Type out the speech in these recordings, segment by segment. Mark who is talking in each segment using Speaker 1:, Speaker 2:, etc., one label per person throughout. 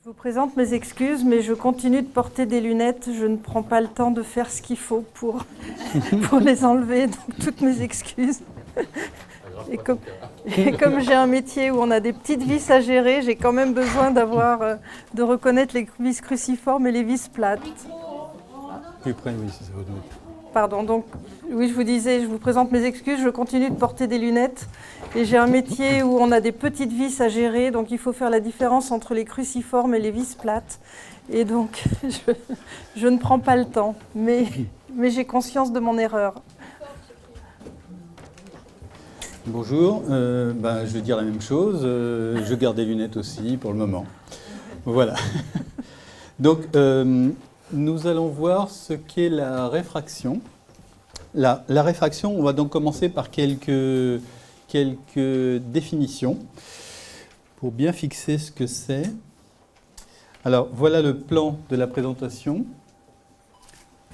Speaker 1: Je vous présente mes excuses, mais je continue de porter des lunettes. Je ne prends pas le temps de faire ce qu'il faut pour les enlever, donc toutes mes excuses. Et comme j'ai un métier où on a des petites vis à gérer, j'ai quand même besoin de reconnaître les vis cruciformes et les vis plates.
Speaker 2: Plus près, oui, c'est ça.
Speaker 1: Pardon, donc oui, je vous disais, je vous présente mes excuses, je continue de porter des lunettes et j'ai un métier où on a des petites vis à gérer, donc il faut faire la différence entre les cruciformes et les vis plates. Et donc, je ne prends pas le temps, mais j'ai conscience de mon erreur.
Speaker 2: Bonjour, je vais dire la même chose, je garde des lunettes aussi pour le moment. Voilà. Donc, nous allons voir ce qu'est la réfraction. La réfraction, on va donc commencer par quelques définitions pour bien fixer ce que c'est. Alors, voilà le plan de la présentation.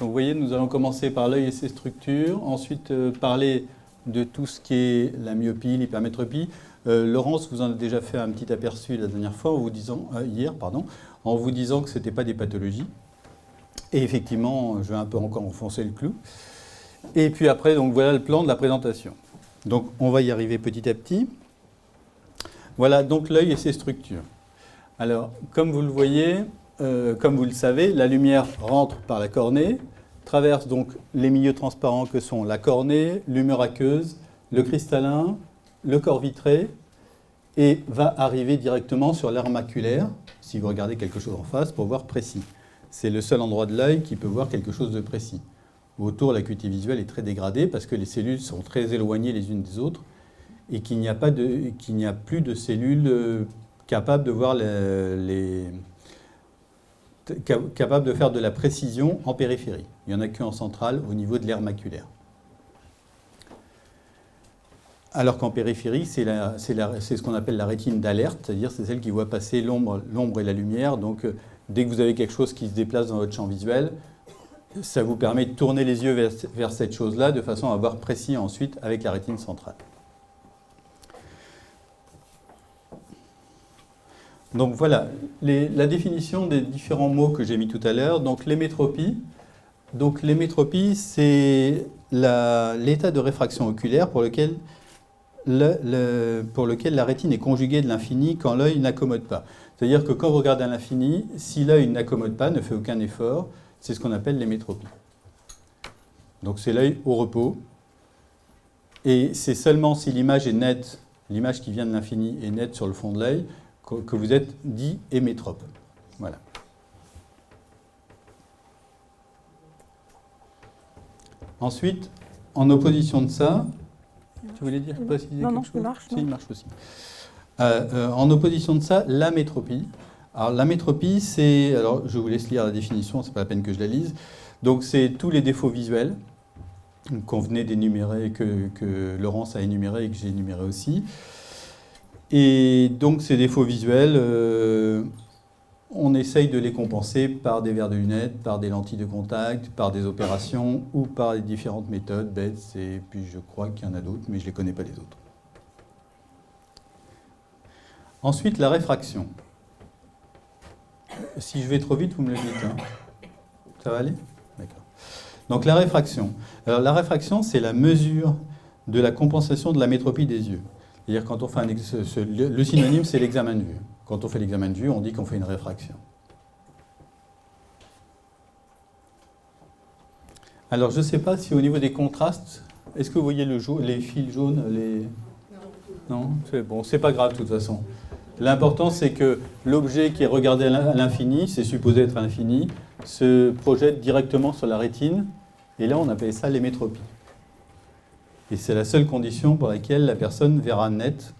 Speaker 2: Donc, vous voyez, nous allons commencer par l'œil et ses structures, ensuite parler de tout ce qui est la myopie, l'hypermétropie. Laurence vous en a déjà fait un petit aperçu la dernière fois, hier, en vous disant que ce n'était pas des pathologies. Et effectivement, je vais un peu encore enfoncer le clou. Et puis après, donc voilà le plan de la présentation. Donc on va y arriver petit à petit. Voilà donc l'œil et ses structures. Alors, comme vous le voyez, comme vous le savez, la lumière rentre par la cornée, traverse donc les milieux transparents que sont la cornée, l'humeur aqueuse, le cristallin, le corps vitré, et va arriver directement sur l'aire maculaire, si vous regardez quelque chose en face, pour voir précis. C'est le seul endroit de l'œil qui peut voir quelque chose de précis. Autour, l'acuité visuelle est très dégradée parce que les cellules sont très éloignées les unes des autres et qu'il n'y a plus de cellules capables de voir capables de faire de la précision en périphérie. Il n'y en a qu'en centrale, au niveau de l'aire maculaire. Alors qu'en périphérie, c'est ce qu'on appelle la rétine d'alerte, c'est-à-dire c'est celle qui voit passer l'ombre et la lumière. Donc, dès que vous avez quelque chose qui se déplace dans votre champ visuel, ça vous permet de tourner les yeux vers cette chose-là de façon à voir précis ensuite avec la rétine centrale. Donc voilà, la définition des différents mots que j'ai mis tout à l'heure. Donc l'hémétropie. Donc l'hémétropie, c'est l'état de réfraction oculaire pour lequel la rétine est conjuguée de l'infini quand l'œil n'accommode pas. C'est-à-dire que quand vous regardez à l'infini, si l'œil n'accommode pas, ne fait aucun effort, c'est ce qu'on appelle l'hémétropie. Donc c'est l'œil au repos. Et c'est seulement si l'image est nette, l'image qui vient de l'infini est nette sur le fond de l'œil, que vous êtes dit hémétrope. Voilà. Ensuite, en opposition de ça, tu voulais dire préciser quelque chose ?
Speaker 1: Il marche.
Speaker 2: Si, il marche aussi. En opposition de ça, l'amétropie. Alors l'amétropie, c'est... Alors je vous laisse lire la définition, c'est pas la peine que je la lise. Donc c'est tous les défauts visuels qu'on venait d'énumérer, que Laurence a énuméré et que j'ai énuméré aussi. Et donc ces défauts visuels, on essaye de les compenser par des verres de lunettes, par des lentilles de contact, par des opérations ou par les différentes méthodes, BETS, et puis je crois qu'il y en a d'autres, mais je ne les connais pas les autres. Ensuite, la réfraction. Si je vais trop vite, vous me le dites. Hein. Ça va aller ? D'accord. Donc la réfraction. Alors la réfraction, c'est la mesure de la compensation de la métropie des yeux. C'est-à-dire quand on fait le synonyme, c'est l'examen de vue. Quand on fait l'examen de vue, on dit qu'on fait une réfraction. Alors je ne sais pas si au niveau des contrastes, est-ce que vous voyez les fils jaunes Non, c'est bon, c'est pas grave de toute façon. L'important, c'est que l'objet qui est regardé à l'infini, c'est supposé être à l'infini, se projette directement sur la rétine, et là, on appelle ça l'hémétropie. Et c'est la seule condition pour laquelle la personne verra net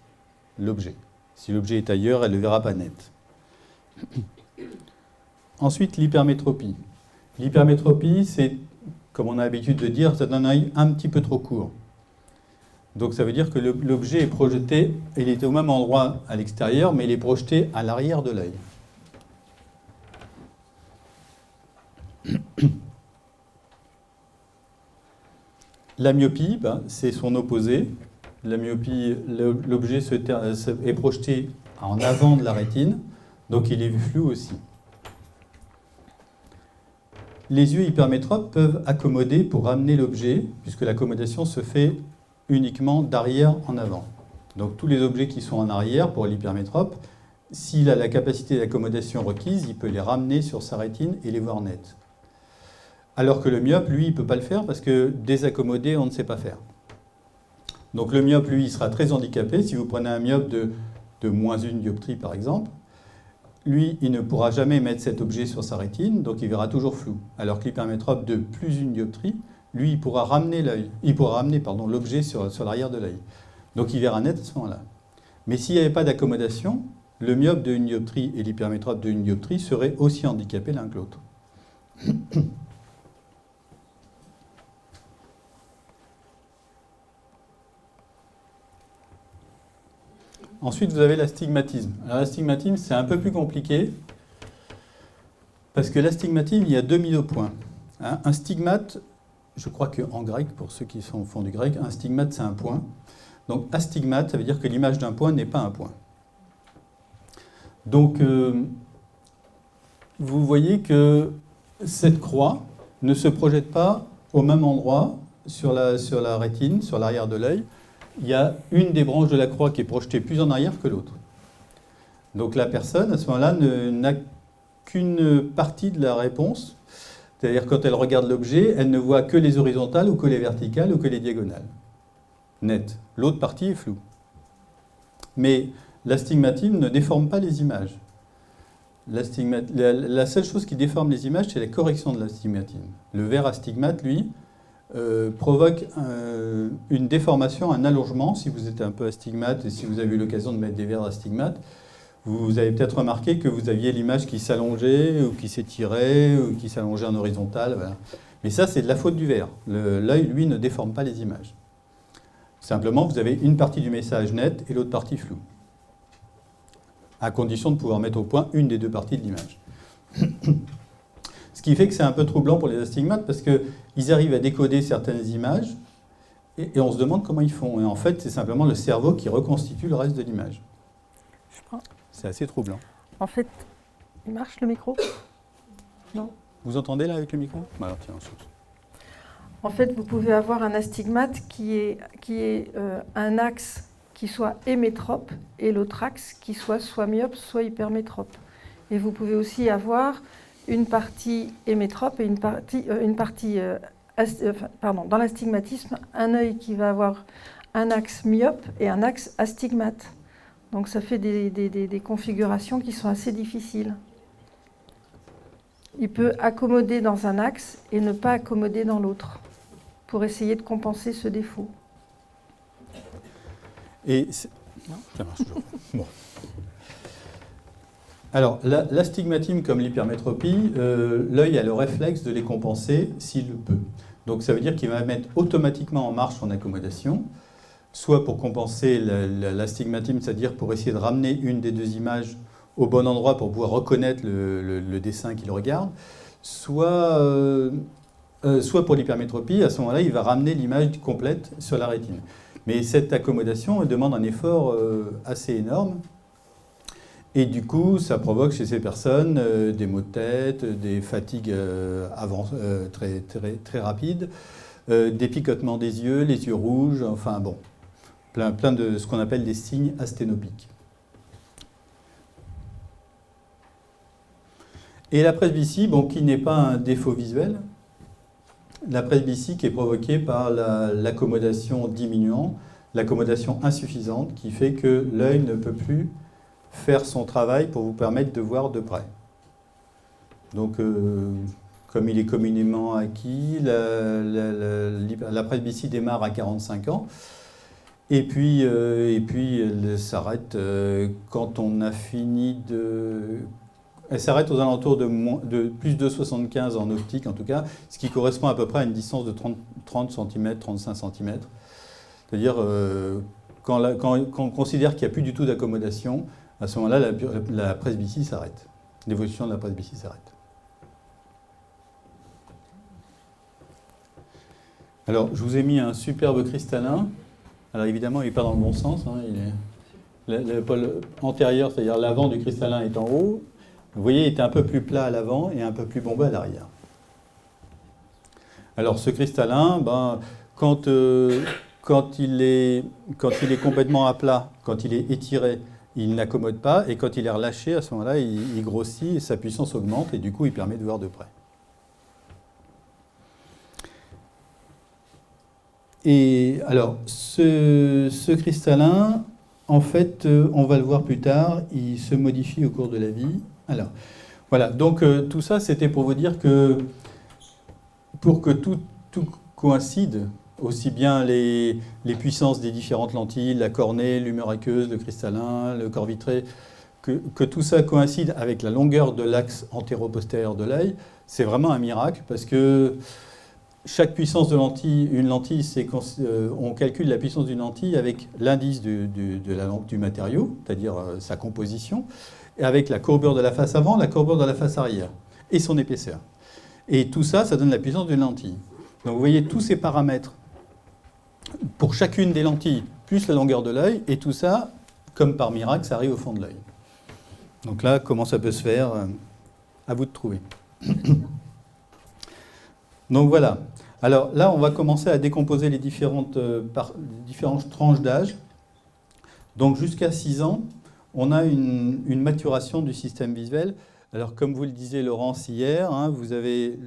Speaker 2: l'objet. Si l'objet est ailleurs, elle ne le verra pas net. Ensuite, l'hypermétropie. L'hypermétropie, c'est, comme on a l'habitude de dire, c'est un œil un petit peu trop court. Donc ça veut dire que l'objet est projeté, il est au même endroit à l'extérieur, mais il est projeté à l'arrière de l'œil. La myopie, c'est son opposé. La myopie, l'objet est projeté en avant de la rétine, Donc il est vu flou aussi. Les yeux hypermétropes peuvent accommoder pour ramener l'objet, puisque l'accommodation se fait uniquement d'arrière en avant. Donc tous les objets qui sont en arrière, pour l'hypermétrope, s'il a la capacité d'accommodation requise, il peut les ramener sur sa rétine et les voir net. Alors que le myope, lui, il ne peut pas le faire parce que désaccommoder, on ne sait pas faire. Donc le myope, lui, il sera très handicapé. Si vous prenez un myope de moins 1 dioptrie, par exemple, lui, il ne pourra jamais mettre cet objet sur sa rétine, donc il verra toujours flou. Alors que l'hypermétrope de plus 1 dioptrie, lui, il pourra ramener l'objet sur l'arrière de l'œil. Donc il verra net à ce moment-là. Mais s'il n'y avait pas d'accommodation, le myope de 1 dioptrie et l'hypermétrope de 1 dioptrie seraient aussi handicapés l'un que l'autre. Ensuite, vous avez l'astigmatisme. Alors l'astigmatisme, c'est un peu plus compliqué, parce que l'astigmatisme, il y a 2 mises au point. Un stigmate, je crois qu'en grec, pour ceux qui font du grec, un stigmate, c'est un point. Donc astigmate, ça veut dire que l'image d'un point n'est pas un point. Donc, vous voyez que cette croix ne se projette pas au même endroit sur la rétine, sur l'arrière de l'œil. Il y a une des branches de la croix qui est projetée plus en arrière que l'autre. Donc la personne, à ce moment-là, n'a qu'une partie de la réponse. C'est-à-dire quand elle regarde l'objet, elle ne voit que les horizontales ou que les verticales ou que les diagonales. Net. L'autre partie est floue. Mais l'astigmatisme ne déforme pas les images. La seule chose qui déforme les images, c'est la correction de l'astigmatisme. Le verre astigmate, lui, provoque une déformation, un allongement. Si vous êtes un peu astigmate et si vous avez eu l'occasion de mettre des verres astigmates, vous avez peut-être remarqué que vous aviez l'image qui s'allongeait ou qui s'étirait ou qui s'allongeait en horizontal. Voilà. Mais ça, c'est de la faute du verre. L'œil, lui, ne déforme pas les images. Simplement, vous avez une partie du message net et l'autre partie floue, à condition de pouvoir mettre au point une des deux parties de l'image. Ce qui fait que c'est un peu troublant pour les astigmates parce qu'ils arrivent à décoder certaines images et on se demande comment ils font. Et en fait, c'est simplement le cerveau qui reconstitue le reste de l'image. C'est assez troublant.
Speaker 1: En fait, il marche le micro? Non.
Speaker 2: Vous entendez là avec le micro? Alors, tiens, on saute.
Speaker 1: En fait, vous pouvez avoir un astigmate qui est un axe qui soit hémétrope et l'autre axe qui soit myope, soit hypermétrope. Et vous pouvez aussi avoir une partie hémétrope et dans l'astigmatisme, un œil qui va avoir un axe myope et un axe astigmate. Donc ça fait des configurations qui sont assez difficiles. Il peut accommoder dans un axe et ne pas accommoder dans l'autre, pour essayer de compenser ce défaut.
Speaker 2: Non, ça marche toujours. Bon. Alors, l'astigmatisme comme l'hypermétropie, l'œil a le réflexe de les compenser s'il le peut. Donc ça veut dire qu'il va mettre automatiquement en marche son accommodation, soit pour compenser l'astigmatisme, c'est-à-dire pour essayer de ramener une des deux images au bon endroit pour pouvoir reconnaître le dessin qu'il regarde, soit pour l'hypermétropie, à ce moment-là, il va ramener l'image complète sur la rétine. Mais cette accommodation demande un effort assez énorme. Et du coup, ça provoque chez ces personnes des maux de tête, des fatigues très rapides, des picotements des yeux, les yeux rouges, enfin bon, plein de ce qu'on appelle des signes asténopiques. Et la presbytie, bon, qui n'est pas un défaut visuel, la presbytie qui est provoquée par l'accommodation diminuante, l'accommodation insuffisante, qui fait que l'œil ne peut plus faire son travail pour vous permettre de voir de près. Donc, comme il est communément acquis, la presbytie démarre à 45 ans, et puis elle s'arrête quand on a fini de... Elle s'arrête aux alentours de plus de 75 en optique, en tout cas, ce qui correspond à peu près à une distance de 30 cm, 35 cm. C'est-à-dire, quand on considère qu'il n'y a plus du tout d'accommodation, à ce moment-là, la presbytie s'arrête. L'évolution de la presbytie s'arrête. Alors, je vous ai mis un superbe cristallin. Alors, évidemment, il n'est pas dans le bon sens. Hein, le pôle antérieur, c'est-à-dire l'avant du cristallin est en haut. Vous voyez, il était un peu plus plat à l'avant et un peu plus bombé à l'arrière. Alors ce cristallin, quand il est complètement à plat, quand il est étiré, il n'accommode pas, et quand il est relâché, à ce moment-là, il grossit et sa puissance augmente, et du coup, il permet de voir de près. Et alors, ce cristallin, en fait, on va le voir plus tard, il se modifie au cours de la vie. Alors, voilà, donc tout ça, c'était pour vous dire que pour que tout coïncide, aussi bien les puissances des différentes lentilles, la cornée, l'humeur aqueuse, le cristallin, le corps vitré, que tout ça coïncide avec la longueur de l'axe antéro-postérieur de l'œil, c'est vraiment un miracle parce que chaque puissance de lentille, une lentille, on calcule la puissance d'une lentille avec l'indice du matériau, c'est-à-dire sa composition, et avec la courbure de la face avant, la courbure de la face arrière, et son épaisseur. Et tout ça, ça donne la puissance d'une lentille. Donc vous voyez tous ces paramètres pour chacune des lentilles, plus la longueur de l'œil, et tout ça, comme par miracle, ça arrive au fond de l'œil. Donc là, comment ça peut se faire? À vous de trouver. Donc voilà. Alors là, on va commencer à décomposer les différentes tranches d'âge. Donc jusqu'à 6 ans, on a une maturation du système visuel. Alors comme vous le disiez Laurence hier, vous avez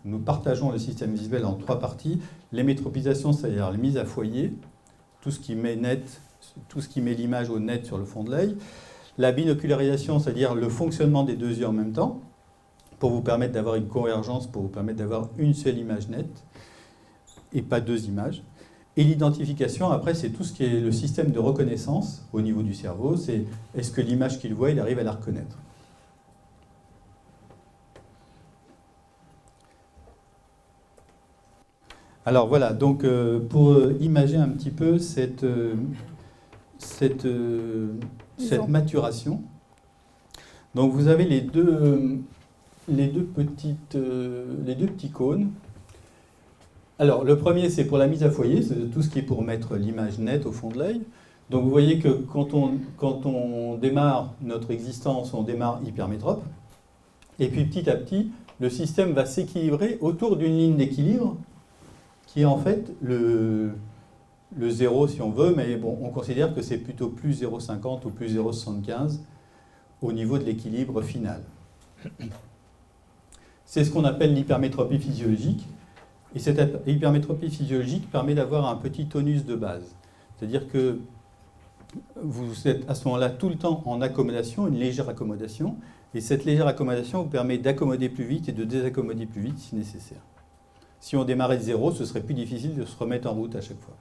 Speaker 2: nous partageons le système visuel en 3 parties. L'émétropisation, c'est-à-dire la mise à foyer, tout ce qui met l'image au net sur le fond de l'œil. La binocularisation, c'est-à-dire le fonctionnement des 2 yeux en même temps, pour vous permettre d'avoir une convergence, pour vous permettre d'avoir une seule image nette, et pas 2 images. Et l'identification, après, c'est tout ce qui est le système de reconnaissance au niveau du cerveau, c'est est-ce que l'image qu'il voit, il arrive à la reconnaître. Alors voilà, donc pour imager un petit peu cette maturation, donc vous avez les deux petits cônes. Alors le premier, c'est pour la mise à foyer, c'est tout ce qui est pour mettre l'image nette au fond de l'œil. Donc vous voyez que quand on démarre notre existence, on démarre hypermétrope, et puis petit à petit, le système va s'équilibrer autour d'une ligne d'équilibre, qui est en fait le 0 si on veut, mais bon, on considère que c'est plutôt plus 0,50 ou plus 0,75 au niveau de l'équilibre final. C'est ce qu'on appelle l'hypermétropie physiologique, et cette hypermétropie physiologique permet d'avoir un petit tonus de base. C'est-à-dire que vous êtes à ce moment-là tout le temps en accommodation, une légère accommodation, et cette légère accommodation vous permet d'accommoder plus vite et de désaccommoder plus vite si nécessaire. Si on démarrait de 0, ce serait plus difficile de se remettre en route à chaque fois.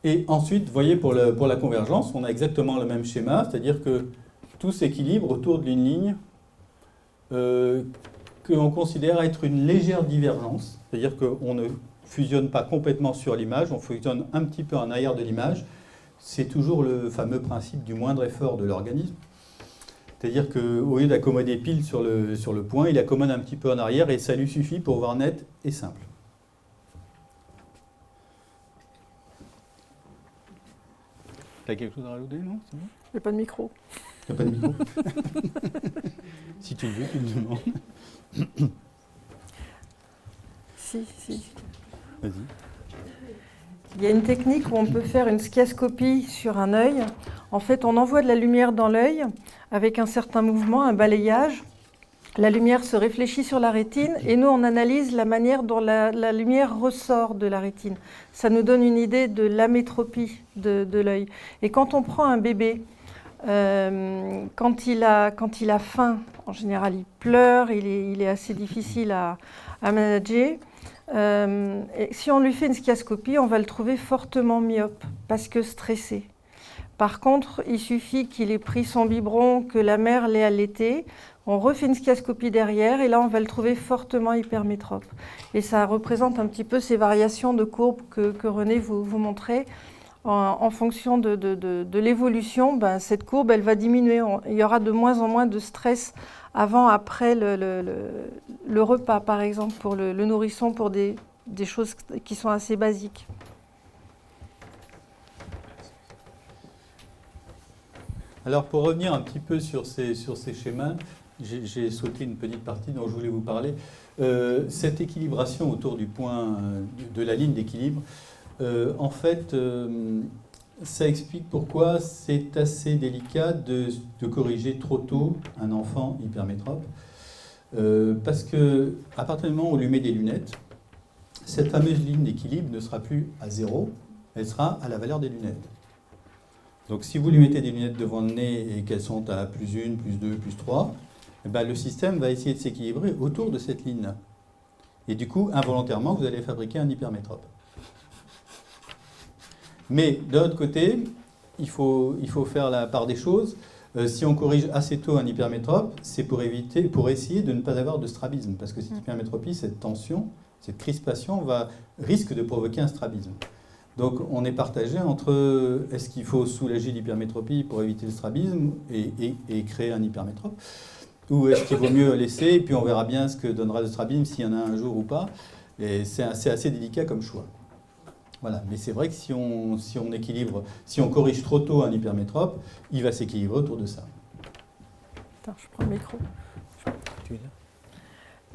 Speaker 2: Et ensuite, vous voyez, pour la convergence, on a exactement le même schéma, c'est-à-dire que tout s'équilibre autour d'une ligne qu'on considère être une légère divergence, c'est-à-dire qu'on ne fusionne pas complètement sur l'image, on fusionne un petit peu en arrière de l'image. C'est toujours le fameux principe du moindre effort de l'organisme. C'est-à-dire qu'au lieu d'accommoder pile sur le point, il accommode un petit peu en arrière et ça lui suffit pour voir net et simple. Tu as quelque chose à rajouter, non?
Speaker 1: Il n'y a pas de micro.
Speaker 2: Il n'y a pas de micro? Si tu le veux, tu le demandes.
Speaker 1: Si.
Speaker 2: Vas-y.
Speaker 1: Il y a une technique où on peut faire une skiascopie sur un œil. En fait, on envoie de la lumière dans l'œil avec un certain mouvement, un balayage. La lumière se réfléchit sur la rétine et nous, on analyse la manière dont la lumière ressort de la rétine. Ça nous donne une idée de l'amétropie de l'œil. Et quand on prend un bébé, quand il a faim, en général, il pleure, il est assez difficile à manager. Et si on lui fait une skiascopie, on va le trouver fortement myope, parce que stressé. Par contre, il suffit qu'il ait pris son biberon, que la mère l'ait allaité, on refait une skiascopie derrière, et là, on va le trouver fortement hypermétrope. Et ça représente un petit peu ces variations de courbes que René vous montrait. En fonction de l'évolution, cette courbe, elle va diminuer. Il y aura de moins en moins de stress avant, après le repas, par exemple, pour le nourrisson, pour des choses qui sont assez basiques.
Speaker 2: Alors, pour revenir un petit peu sur ces schémas, j'ai sauté une petite partie dont je voulais vous parler. Cette équilibration autour du point de la ligne d'équilibre, en fait, ça explique pourquoi c'est assez délicat de corriger trop tôt un enfant hypermétrope. Parce que à partir du moment où on lui met des lunettes, cette fameuse ligne d'équilibre ne sera plus à 0, elle sera à la valeur des lunettes. Donc si vous lui mettez des lunettes devant le nez et qu'elles sont à plus 1, plus 2, plus 3, eh ben, le système va essayer de s'équilibrer autour de cette ligne-là. Et du coup, involontairement, vous allez fabriquer un hypermétrope. Mais d'un autre côté, il faut faire la part des choses. Si on corrige assez tôt un hypermétrope, c'est pour essayer de ne pas avoir de strabisme. Parce que cette hypermétropie, cette tension, cette crispation risque de provoquer un strabisme. Donc on est partagé entre est-ce qu'il faut soulager l'hypermétropie pour éviter le strabisme et créer un hypermétrope, ou est-ce qu'il vaut mieux laisser et puis on verra bien ce que donnera le strabisme, s'il y en a un jour ou pas. Et c'est assez délicat comme choix. Voilà. Mais c'est vrai que si on corrige trop tôt un hypermétrope, il va s'équilibrer autour de ça.
Speaker 1: Attends, je prends le micro.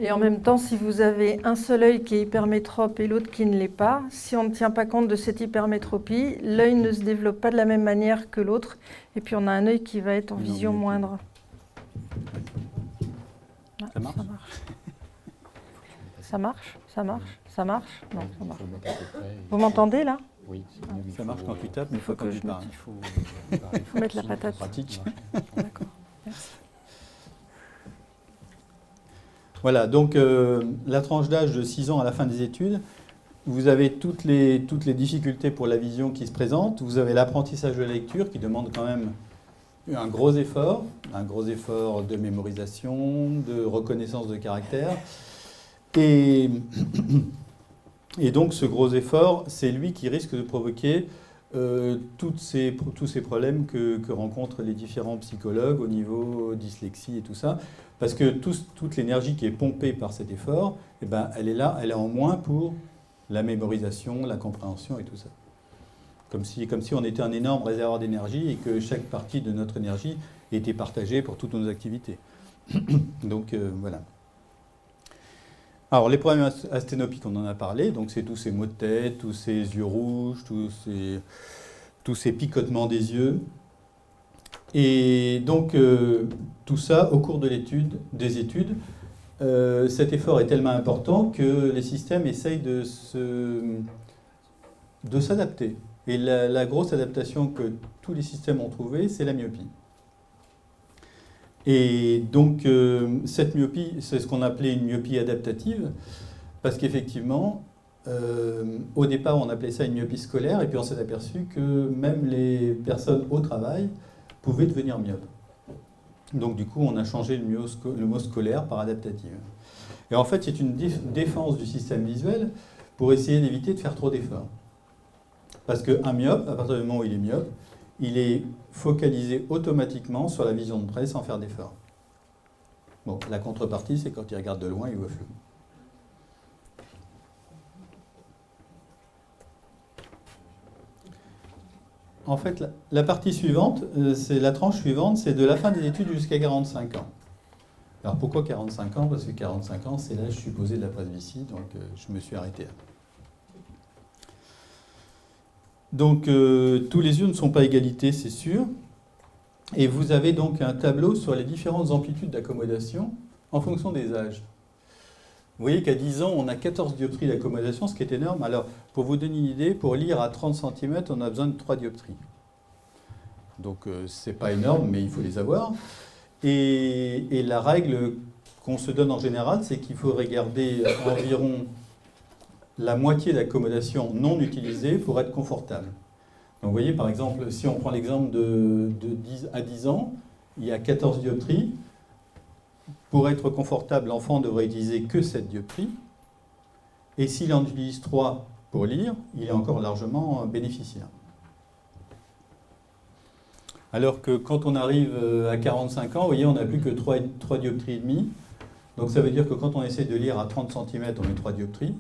Speaker 1: Et en même temps, si vous avez un seul œil qui est hypermétrope et l'autre qui ne l'est pas, si on ne tient pas compte de cette hypermétropie, l'œil ne se développe pas de la même manière que l'autre, et puis on a un œil qui va être en vision moindre.
Speaker 2: Ça marche ?
Speaker 1: Ça marche ? Ça marche ? Ça marche ? Non, ça marche. Vous m'entendez là ?
Speaker 3: Oui.
Speaker 2: Ça marche quand tu tapes, mais pas quand tu parles.
Speaker 1: Il faut mettre la patate.
Speaker 2: Pratique.
Speaker 1: D'accord, merci.
Speaker 2: Voilà, donc la tranche d'âge de 6 ans à la fin des études, vous avez toutes les difficultés pour la vision qui se présentent. Vous avez l'apprentissage de la lecture qui demande quand même un gros effort de mémorisation, de reconnaissance de caractère. Et donc ce gros effort, c'est lui qui risque de provoquer tous ces problèmes que rencontrent les différents psychologues au niveau dyslexie et tout ça. Parce que toute l'énergie qui est pompée par cet effort, eh ben, elle est là, elle est en moins pour la mémorisation, la compréhension et tout ça. Comme si on était un énorme réservoir d'énergie et que chaque partie de notre énergie était partagée pour toutes nos activités. Donc voilà. Alors les problèmes asténopiques, on en a parlé, donc c'est tous ces maux de tête, tous ces yeux rouges, tous ces picotements des yeux. Et donc, tout ça, au cours des études, cet effort est tellement important que les systèmes essayent de s'adapter. Et la grosse adaptation que tous les systèmes ont trouvée, c'est la myopie. Et donc, cette myopie, c'est ce qu'on appelait une myopie adaptative, parce qu'effectivement, au départ, on appelait ça une myopie scolaire, et puis on s'est aperçu que même les personnes au travail pouvaient devenir myopes. Donc du coup, on a changé le mot scolaire par adaptative. Et en fait, c'est une défense du système visuel pour essayer d'éviter de faire trop d'efforts. Parce qu'un myope, à partir du moment où il est myope, il est focalisé automatiquement sur la vision de près sans faire d'efforts. Bon, la contrepartie, c'est quand il regarde de loin, il voit flou. En fait, la partie suivante, c'est la tranche suivante, c'est de la fin des études jusqu'à 45 ans. Alors pourquoi 45 ans ? Parce que 45 ans, c'est l'âge supposé de la presbytie, donc je me suis arrêté là. Donc tous les yeux ne sont pas égalités, c'est sûr. Et vous avez donc un tableau sur les différentes amplitudes d'accommodation en fonction des âges. Vous voyez qu'à 10 ans, on a 14 dioptries d'accommodation, ce qui est énorme. Alors, pour vous donner une idée, pour lire à 30 cm, on a besoin de 3 dioptries. Donc, c'est pas énorme, mais il faut les avoir. Et la règle qu'on se donne en général, c'est qu'il faut regarder environ la moitié d'accommodation non utilisée pour être confortable. Donc, vous voyez, par exemple, si on prend l'exemple de 10 à 10 ans, il y a 14 dioptries. Pour être confortable, l'enfant devrait utiliser que 7 dioptries. Et s'il en utilise 3 pour lire, il est encore largement bénéficiaire. Alors que quand on arrive à 45 ans, vous voyez, on n'a plus que 3 dioptries et demi. Donc ça veut dire que quand on essaie de lire à 30 cm, on met 3 dioptries.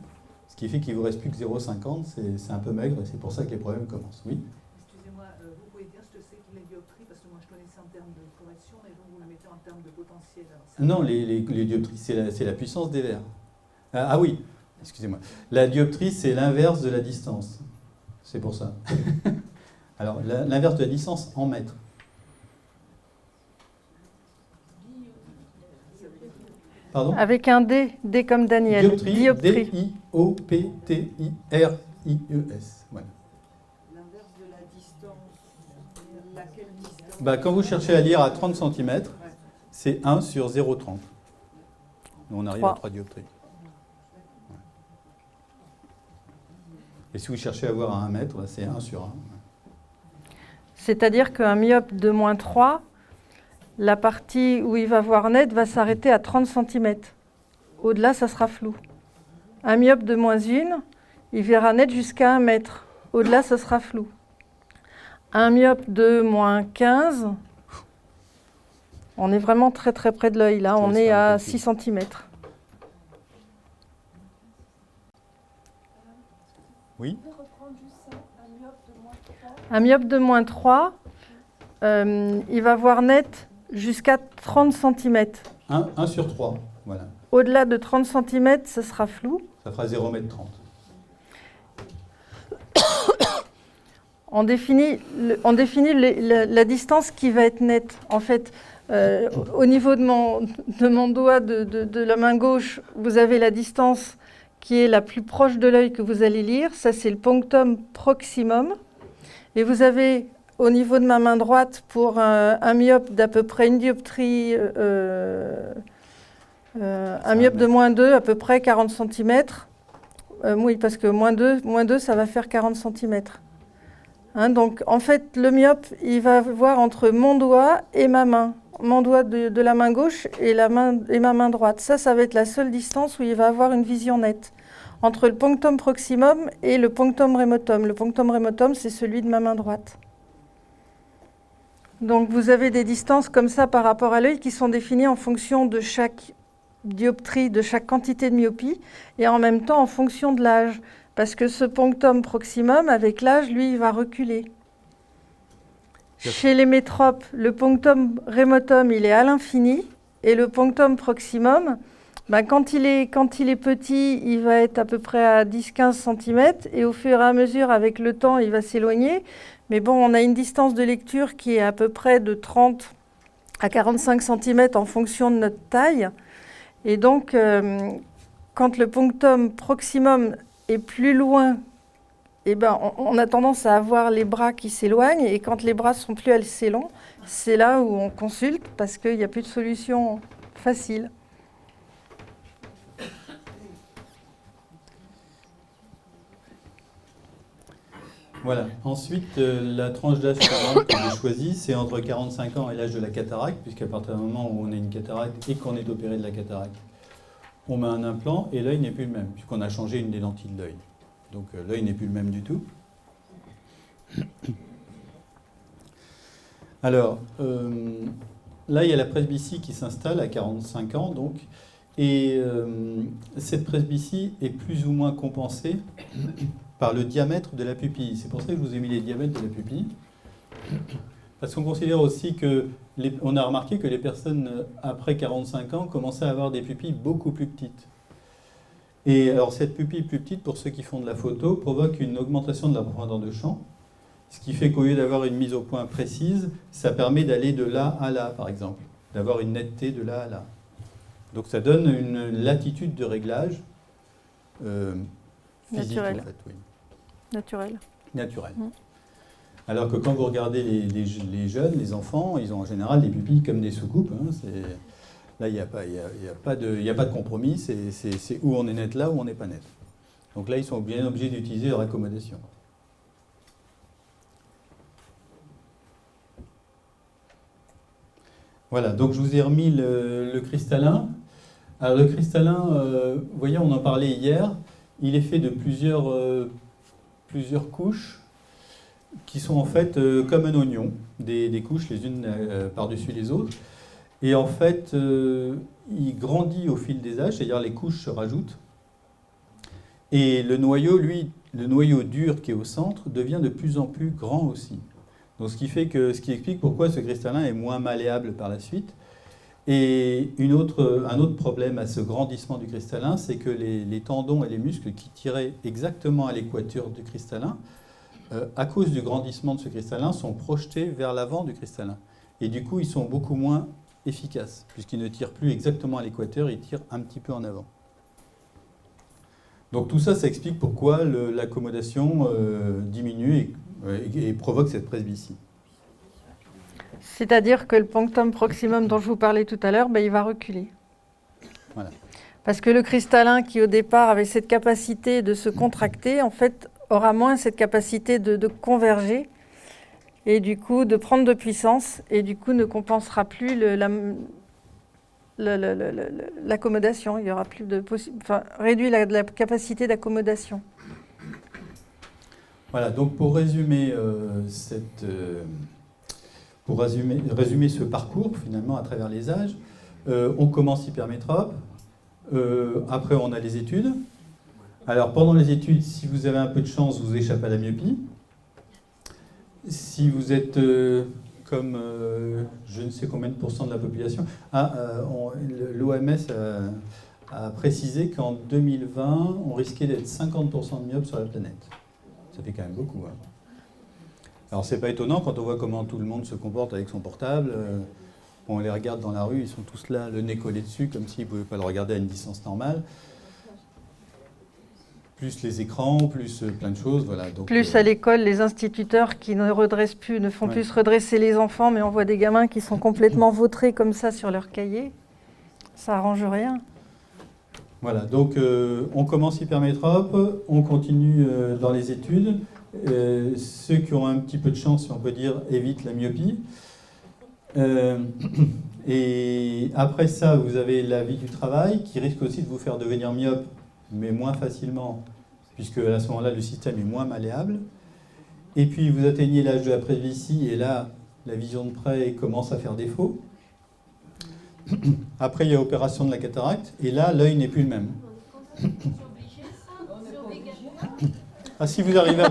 Speaker 2: Ce qui fait qu'il ne vous reste plus que 0,50. C'est un peu maigre et c'est pour ça que les problèmes commencent. Oui ?
Speaker 4: Excusez-moi, vous pouvez dire ce que c'est que les dioptries ?
Speaker 3: dioptrie, parce que moi je connaissais en termes de correction, et donc vous le mettez en termes de potentiel.
Speaker 2: Non, les dioptries, c'est la puissance des verres. Ah oui, excusez-moi. La dioptrie, c'est l'inverse de la distance. C'est pour ça. Alors, l'inverse de la distance en mètres. Pardon ?
Speaker 1: Avec un D, D comme Daniel.
Speaker 2: Dioptrie, D-I-O-P-T-I-R-I-E-S. Voilà.
Speaker 3: L'inverse de la distance, laquelle distance?
Speaker 2: Quand vous cherchez à lire à 30 cm, c'est 1 sur 0,30. On arrive
Speaker 1: 3.
Speaker 2: à 3 dioptries. Ouais. Et si vous cherchez à voir à 1 mètre, c'est 1 sur 1.
Speaker 1: C'est-à-dire qu'un myope de moins 3, la partie où il va voir net va s'arrêter à 30 cm. Au-delà, ça sera flou. Un myope de moins 1, il verra net jusqu'à 1 mètre. Au-delà, ça sera flou. Un myope de moins 15, on est vraiment très très près de l'œil. Là, on est à 6 cm.
Speaker 2: Oui.
Speaker 1: Un myope de moins 3, il va voir net jusqu'à 30 cm.
Speaker 2: 1 sur 3, voilà.
Speaker 1: Au-delà de 30 cm, ce sera flou.
Speaker 2: Ça fera 0,30 m.
Speaker 1: On définit la distance qui va être nette. En fait, au niveau de mon doigt de la main gauche, vous avez la distance qui est la plus proche de l'œil que vous allez lire. Ça, c'est le punctum proximum. Et vous avez, au niveau de ma main droite, pour un myope d'à peu près une dioptrie, un myope de moins 2, à peu près 40 cm. Oui, parce que moins 2, ça va faire 40 cm. Hein, donc, en fait, le myope, il va voir entre mon doigt et ma main. Mon doigt de la main gauche et ma main droite. Ça va être la seule distance où il va avoir une vision nette. Entre le punctum proximum et le punctum remotum. Le punctum remotum, c'est celui de ma main droite. Donc, vous avez des distances comme ça par rapport à l'œil qui sont définies en fonction de chaque dioptrie, de chaque quantité de myopie, et en même temps en fonction de l'âge. Parce que ce punctum proximum, avec l'âge, lui, il va reculer. Chez les métropes, le punctum remotum, il est à l'infini, et le punctum proximum, quand il est petit, il va être à peu près à 10-15 cm, et au fur et à mesure, avec le temps, il va s'éloigner. Mais bon, on a une distance de lecture qui est à peu près de 30 à 45 cm en fonction de notre taille. Et donc, quand le punctum proximum est plus loin, on a tendance à avoir les bras qui s'éloignent, et quand les bras sont plus assez longs, c'est là où on consulte parce qu'il n'y a plus de solution facile.
Speaker 2: Voilà. Ensuite, la tranche d'âge suivante que j'ai choisie, c'est entre 45 ans et l'âge de la cataracte, puisqu'à partir du moment où on a une cataracte et qu'on est opéré de la cataracte, on met un implant et l'œil n'est plus le même, puisqu'on a changé une des lentilles de l'œil. Donc l'œil n'est plus le même du tout. Alors, là, il y a la presbytie qui s'installe à 45 ans, donc, et cette presbytie est plus ou moins compensée par le diamètre de la pupille. C'est pour ça que je vous ai mis les diamètres de la pupille. Parce qu'on considère aussi que, on a remarqué que les personnes après 45 ans commençaient à avoir des pupilles beaucoup plus petites. Et alors cette pupille plus petite, pour ceux qui font de la photo, provoque une augmentation de la profondeur de champ, ce qui fait qu'au lieu d'avoir une mise au point précise, ça permet d'aller de là à là, par exemple, d'avoir une netteté de là à là. Donc ça donne une latitude de réglage physique,
Speaker 1: naturelle.
Speaker 2: En fait, oui.
Speaker 1: Naturel.
Speaker 2: Alors que quand vous regardez les jeunes, les enfants, ils ont en général des pupilles comme des soucoupes. Hein, là, il n'y a pas de compromis, c'est où on est net là, où on n'est pas net. Donc là, ils sont bien obligés d'utiliser leur accommodation. Voilà, donc je vous ai remis le cristallin. Alors le cristallin, vous voyez, on en parlait hier, il est fait de plusieurs couches qui sont en fait comme un oignon, des couches les unes par-dessus les autres. Et en fait, il grandit au fil des âges, c'est-à-dire les couches se rajoutent. Et le noyau, lui, le noyau dur qui est au centre, devient de plus en plus grand aussi. Donc ce qui explique pourquoi ce cristallin est moins malléable par la suite. Et un autre problème à ce grandissement du cristallin, c'est que les tendons et les muscles qui tiraient exactement à l'équateur du cristallin, à cause du grandissement de ce cristallin, sont projetés vers l'avant du cristallin. Et du coup, ils sont beaucoup moins efficaces, puisqu'ils ne tirent plus exactement à l'équateur, ils tirent un petit peu en avant. Donc tout ça, ça explique pourquoi l'accommodation diminue et provoque cette presbytie.
Speaker 1: C'est-à-dire que le punctum proximum dont je vous parlais tout à l'heure, il va reculer.
Speaker 2: Voilà.
Speaker 1: Parce que le cristallin qui au départ avait cette capacité de se contracter, en fait, aura moins cette capacité de converger et du coup de prendre de puissance et du coup ne compensera plus l'accommodation. Il y aura plus de réduit la capacité d'accommodation.
Speaker 2: Voilà, donc pour résumer résumer ce parcours finalement à travers les âges, on commence hypermétrope, après on a les études. Alors pendant les études, si vous avez un peu de chance, vous échappez à la myopie. Si vous êtes comme je ne sais combien de pourcents de la population, l'OMS a précisé qu'en 2020, on risquait d'être 50% de myopes sur la planète. Ça fait quand même beaucoup. Hein. Alors c'est pas étonnant quand on voit comment tout le monde se comporte avec son portable. On les regarde dans la rue, ils sont tous là, le nez collé dessus, comme s'ils ne pouvaient pas le regarder à une distance normale. Plus les écrans, plus plein de choses. Voilà. Donc,
Speaker 1: plus à l'école, les instituteurs qui ne redressent plus, ne font plus redresser les enfants, mais on voit des gamins qui sont complètement vautrés comme ça sur leur cahier. Ça arrange rien.
Speaker 2: Voilà, donc on commence hypermétrope, on continue dans les études. Ceux qui ont un petit peu de chance, si on peut dire, évitent la myopie. Et après ça, vous avez la vie du travail qui risque aussi de vous faire devenir myope, mais moins facilement, puisque à ce moment-là, le système est moins malléable. Et puis, vous atteignez l'âge de la presbytie, et là, la vision de près commence à faire défaut. Après, il y a l'opération de la cataracte, et là, l'œil n'est plus le même. Ah, si vous arrivez à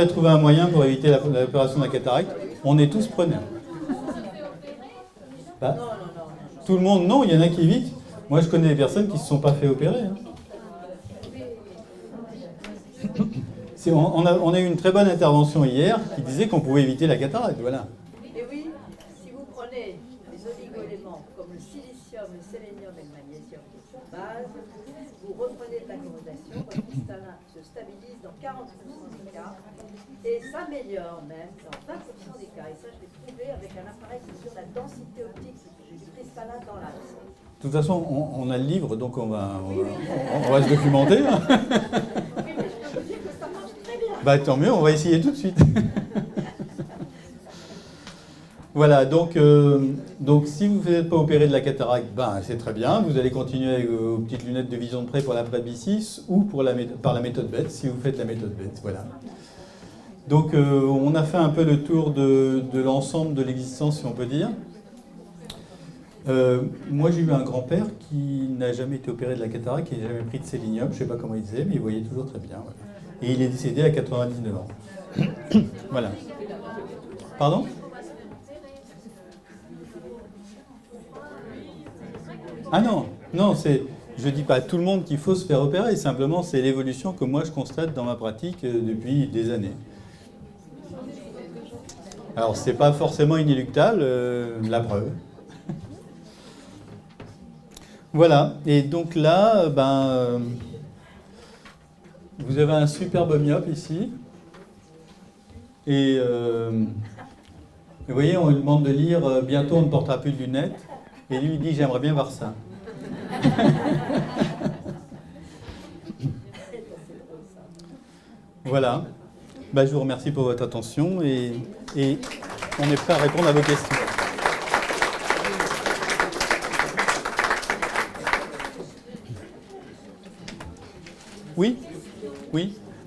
Speaker 2: trouver un moyen pour éviter l'opération de la cataracte, on est tous preneurs. Bah, tout le monde, non, il y en a qui évitent. Moi, je connais des personnes qui ne se sont pas fait opérer. Hein. On a eu une très bonne intervention hier qui disait qu'on pouvait éviter la cataracte. Voilà.
Speaker 4: Et oui, si vous prenez les oligo-éléments comme le silicium, le sélénium et le magnésium base, vous reprenez de l'accommodation, votre cristallin se stabilise dans 40% des cas et s'améliore même dans 20% des cas. Et ça, je l'ai prouvé avec un appareil qui mesure la densité optique du cristallin dans l'axe.
Speaker 2: De toute façon, on a le livre, donc on va se documenter. Hein.
Speaker 4: Oui, mais je peux vous dire que ça marche très bien.
Speaker 2: Bah, tant mieux, on va essayer tout de suite. Voilà, donc si vous n'êtes pas opéré de la cataracte, c'est très bien. Vous allez continuer avec vos petites lunettes de vision de près pour la presbytie ou par la méthode BETS, si vous faites la méthode BETS. Voilà. Donc on a fait un peu le tour de l'ensemble de l'existence, si on peut dire. Moi, j'ai eu un grand-père qui n'a jamais été opéré de la cataracte, qui n'a jamais pris de sélénium, je ne sais pas comment il faisait, mais il voyait toujours très bien. Voilà. Et il est décédé à 99 ans. Voilà. Pardon ? Ah non, je ne dis pas à tout le monde qu'il faut se faire opérer, simplement c'est l'évolution que moi je constate dans ma pratique depuis des années. Alors, ce n'est pas forcément inéluctable, la preuve. Voilà, et donc là, vous avez un superbe myope ici. Et vous voyez, on lui demande de lire « Bientôt on ne portera plus de lunettes ». Et lui, il dit « J'aimerais bien voir ça ». Voilà. Je vous remercie pour votre attention et on est prêt à répondre à vos questions. Oui.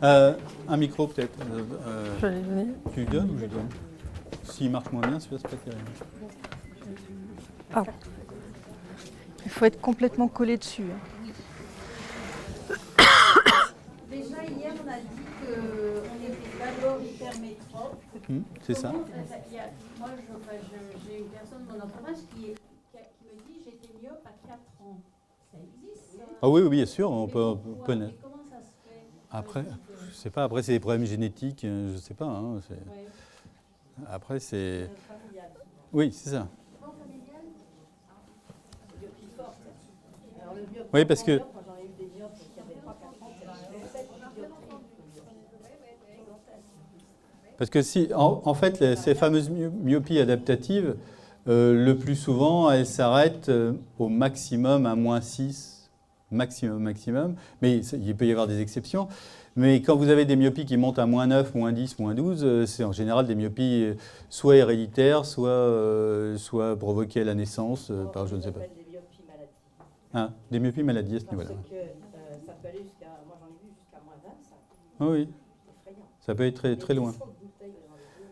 Speaker 2: Un micro peut-être.
Speaker 1: Je vais donner.
Speaker 2: Tu lui donnes ou je donne ? S'il marche moins bien, ça va se passer rien.
Speaker 1: Ah. Il faut être complètement collé dessus.
Speaker 4: Déjà, hier, on a dit qu'on était d'abord hypermétrope,
Speaker 2: C'est ça.
Speaker 5: Moi, j'ai une personne de mon entourage qui me dit j'étais myope à 4 ans. Ça existe, ça?
Speaker 2: Ah oui, oui, bien sûr, on peut
Speaker 5: Mais comment ça se fait?
Speaker 2: Après, je sais pas, après c'est des problèmes génétiques, je sais pas. Hein,
Speaker 5: Ouais.
Speaker 2: après c'est...
Speaker 4: Familial.
Speaker 2: Oui, c'est ça.
Speaker 4: Myopie forte. Alors, le myope,
Speaker 2: Oui, parce que...
Speaker 4: quand j'en ai eu des myopes qui avaient 3-4 ans, c'est cette myopie.
Speaker 2: Parce que si, en fait, ces fameuses myopies adaptatives, le plus souvent, elles s'arrêtent au maximum à -6, maximum. Mais il peut y avoir des exceptions. Mais quand vous avez des myopies qui montent à -9, -10, -12, c'est en général des myopies soit héréditaires, soit provoquées à la naissance par je ne sais pas.
Speaker 4: Des myopies maladies.
Speaker 2: Ah, des myopies maladies à ce niveau-là.
Speaker 4: Parce que ça peut aller jusqu'à, moi j'en ai vu jusqu'à -25.
Speaker 2: Ah oui,
Speaker 4: Effrayant.
Speaker 2: ça peut être très, très loin.
Speaker 4: Des bouteilles dans les yeux.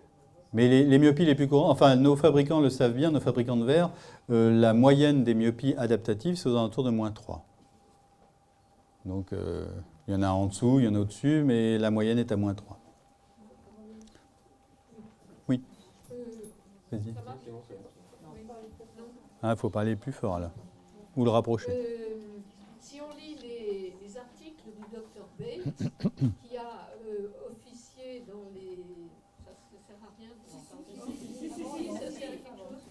Speaker 2: Mais les myopies les plus courantes, enfin nos fabricants le savent bien, nos fabricants de verre, la moyenne des myopies adaptatives, c'est aux alentours de -3. Donc il y en a en dessous, il y en a au-dessus, mais la moyenne est à -3. Oui. Vas-y. Ah, il faut parler plus fort là. Ou le rapprocher.
Speaker 5: Si on lit les articles du docteur Bates, qui a officié dans les... Ça sert à rien de parler. Ça sert à quelque chose.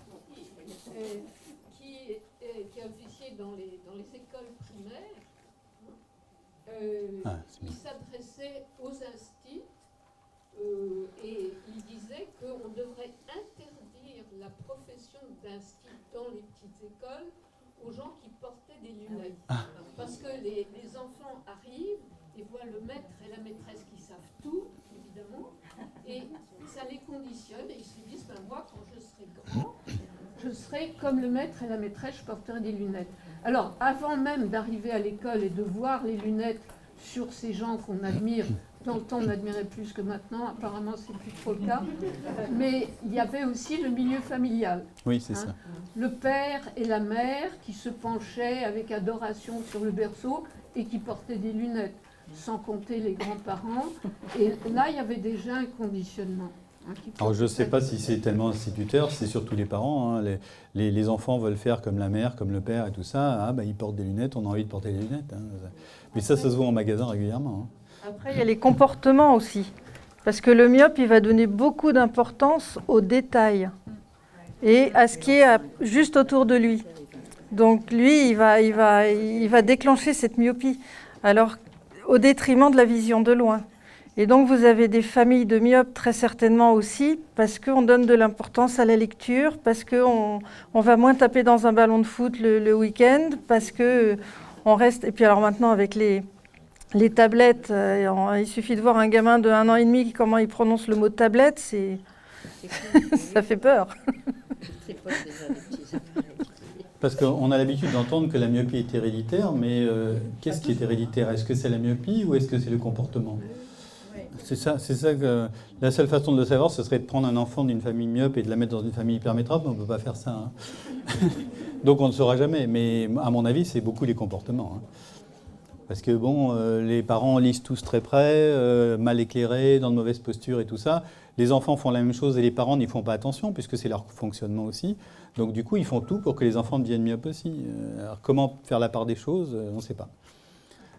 Speaker 5: Qui a officié dans les écoles primaires, il s'adressait aux instits et il disait qu'on devrait interdire la profession d'instit dans les petites écoles aux gens qui portaient des lunettes. Parce que les enfants arrivent et voient le maître et la maîtresse qui savent tout, évidemment, et ça les conditionne et ils se disent, ben moi, quand je serai grand, je serai comme le maître et la maîtresse, je porterai des lunettes. Alors, avant même d'arriver à l'école et de voir les lunettes sur ces gens qu'on admire, dans le temps on admirait plus que maintenant, apparemment c'est plus trop le cas, mais il y avait aussi le milieu familial.
Speaker 2: Oui, c'est ça.
Speaker 5: Le père et la mère qui se penchaient avec adoration sur le berceau et qui portaient des lunettes, sans compter les grands-parents. Et là, il y avait déjà un conditionnement.
Speaker 2: Alors je ne sais pas si c'est tellement instituteur, c'est surtout les parents. Hein. Les enfants veulent faire comme la mère, comme le père et tout ça. Ah, bah, ils portent des lunettes, on a envie de porter des lunettes. Hein. Mais ça se voit en magasin régulièrement. Hein.
Speaker 1: Après, il y a les comportements aussi. Parce que le myope, il va donner beaucoup d'importance aux détails et à ce qui est juste autour de lui. Donc lui, il va déclencher cette myopie, alors au détriment de la vision de loin. Et donc vous avez des faire de myopes très certainement aussi, parce qu'on donne de l'importance à la lecture, parce qu'on va moins taper dans un ballon de foot le week-end, parce qu'on reste... Et puis alors maintenant avec les tablettes, il suffit de voir un gamin de 1 an et demi, comment il prononce le mot tablette, ça fait peur.
Speaker 2: Parce qu'on a l'habitude d'entendre que la myopie est héréditaire, mais qu'est-ce qui est héréditaire? Est-ce que c'est la myopie ou est-ce que c'est le comportement? C'est ça que la seule façon de le savoir, ce serait de prendre un enfant d'une famille myope et de la mettre dans une famille hypermétrope, mais on ne peut pas faire ça. Hein. Donc on ne saura jamais, mais à mon avis, c'est beaucoup les comportements. Hein. Parce que bon, les parents lisent tous très près, mal éclairés, dans de mauvaises postures et tout ça. Les enfants font la même chose et les parents n'y font pas attention, puisque c'est leur fonctionnement aussi. Donc du coup, ils font tout pour que les enfants deviennent myopes aussi. Alors comment faire la part des choses, on ne sait pas.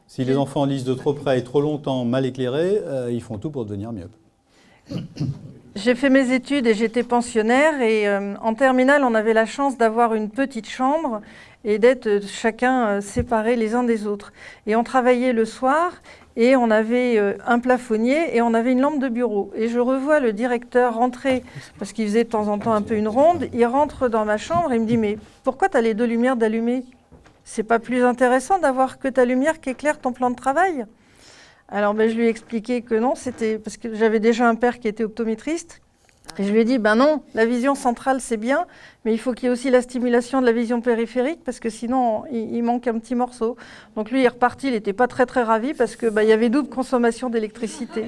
Speaker 2: Si les enfants lisent de trop près et trop longtemps, mal éclairés, ils font tout pour devenir myopes.
Speaker 1: J'ai fait mes études et j'étais pensionnaire. Et en terminale, on avait la chance d'avoir une petite chambre et d'être chacun séparés les uns des autres. Et on travaillait le soir et on avait un plafonnier et on avait une lampe de bureau. Et je revois le directeur rentrer, parce qu'il faisait de temps en temps un peu une ronde. Il rentre dans ma chambre et il me dit « Mais pourquoi tu as les 2 lumières d'allumées ? C'est pas plus intéressant d'avoir que ta lumière qui éclaire ton plan de travail ?» Alors je lui ai expliqué que non, c'était parce que j'avais déjà un père qui était optométriste. Et je lui ai dit, ben non, la vision centrale c'est bien, mais il faut qu'il y ait aussi la stimulation de la vision périphérique, parce que sinon il manque un petit morceau. Donc lui il est reparti, il n'était pas très très ravi, parce que il y avait double consommation d'électricité.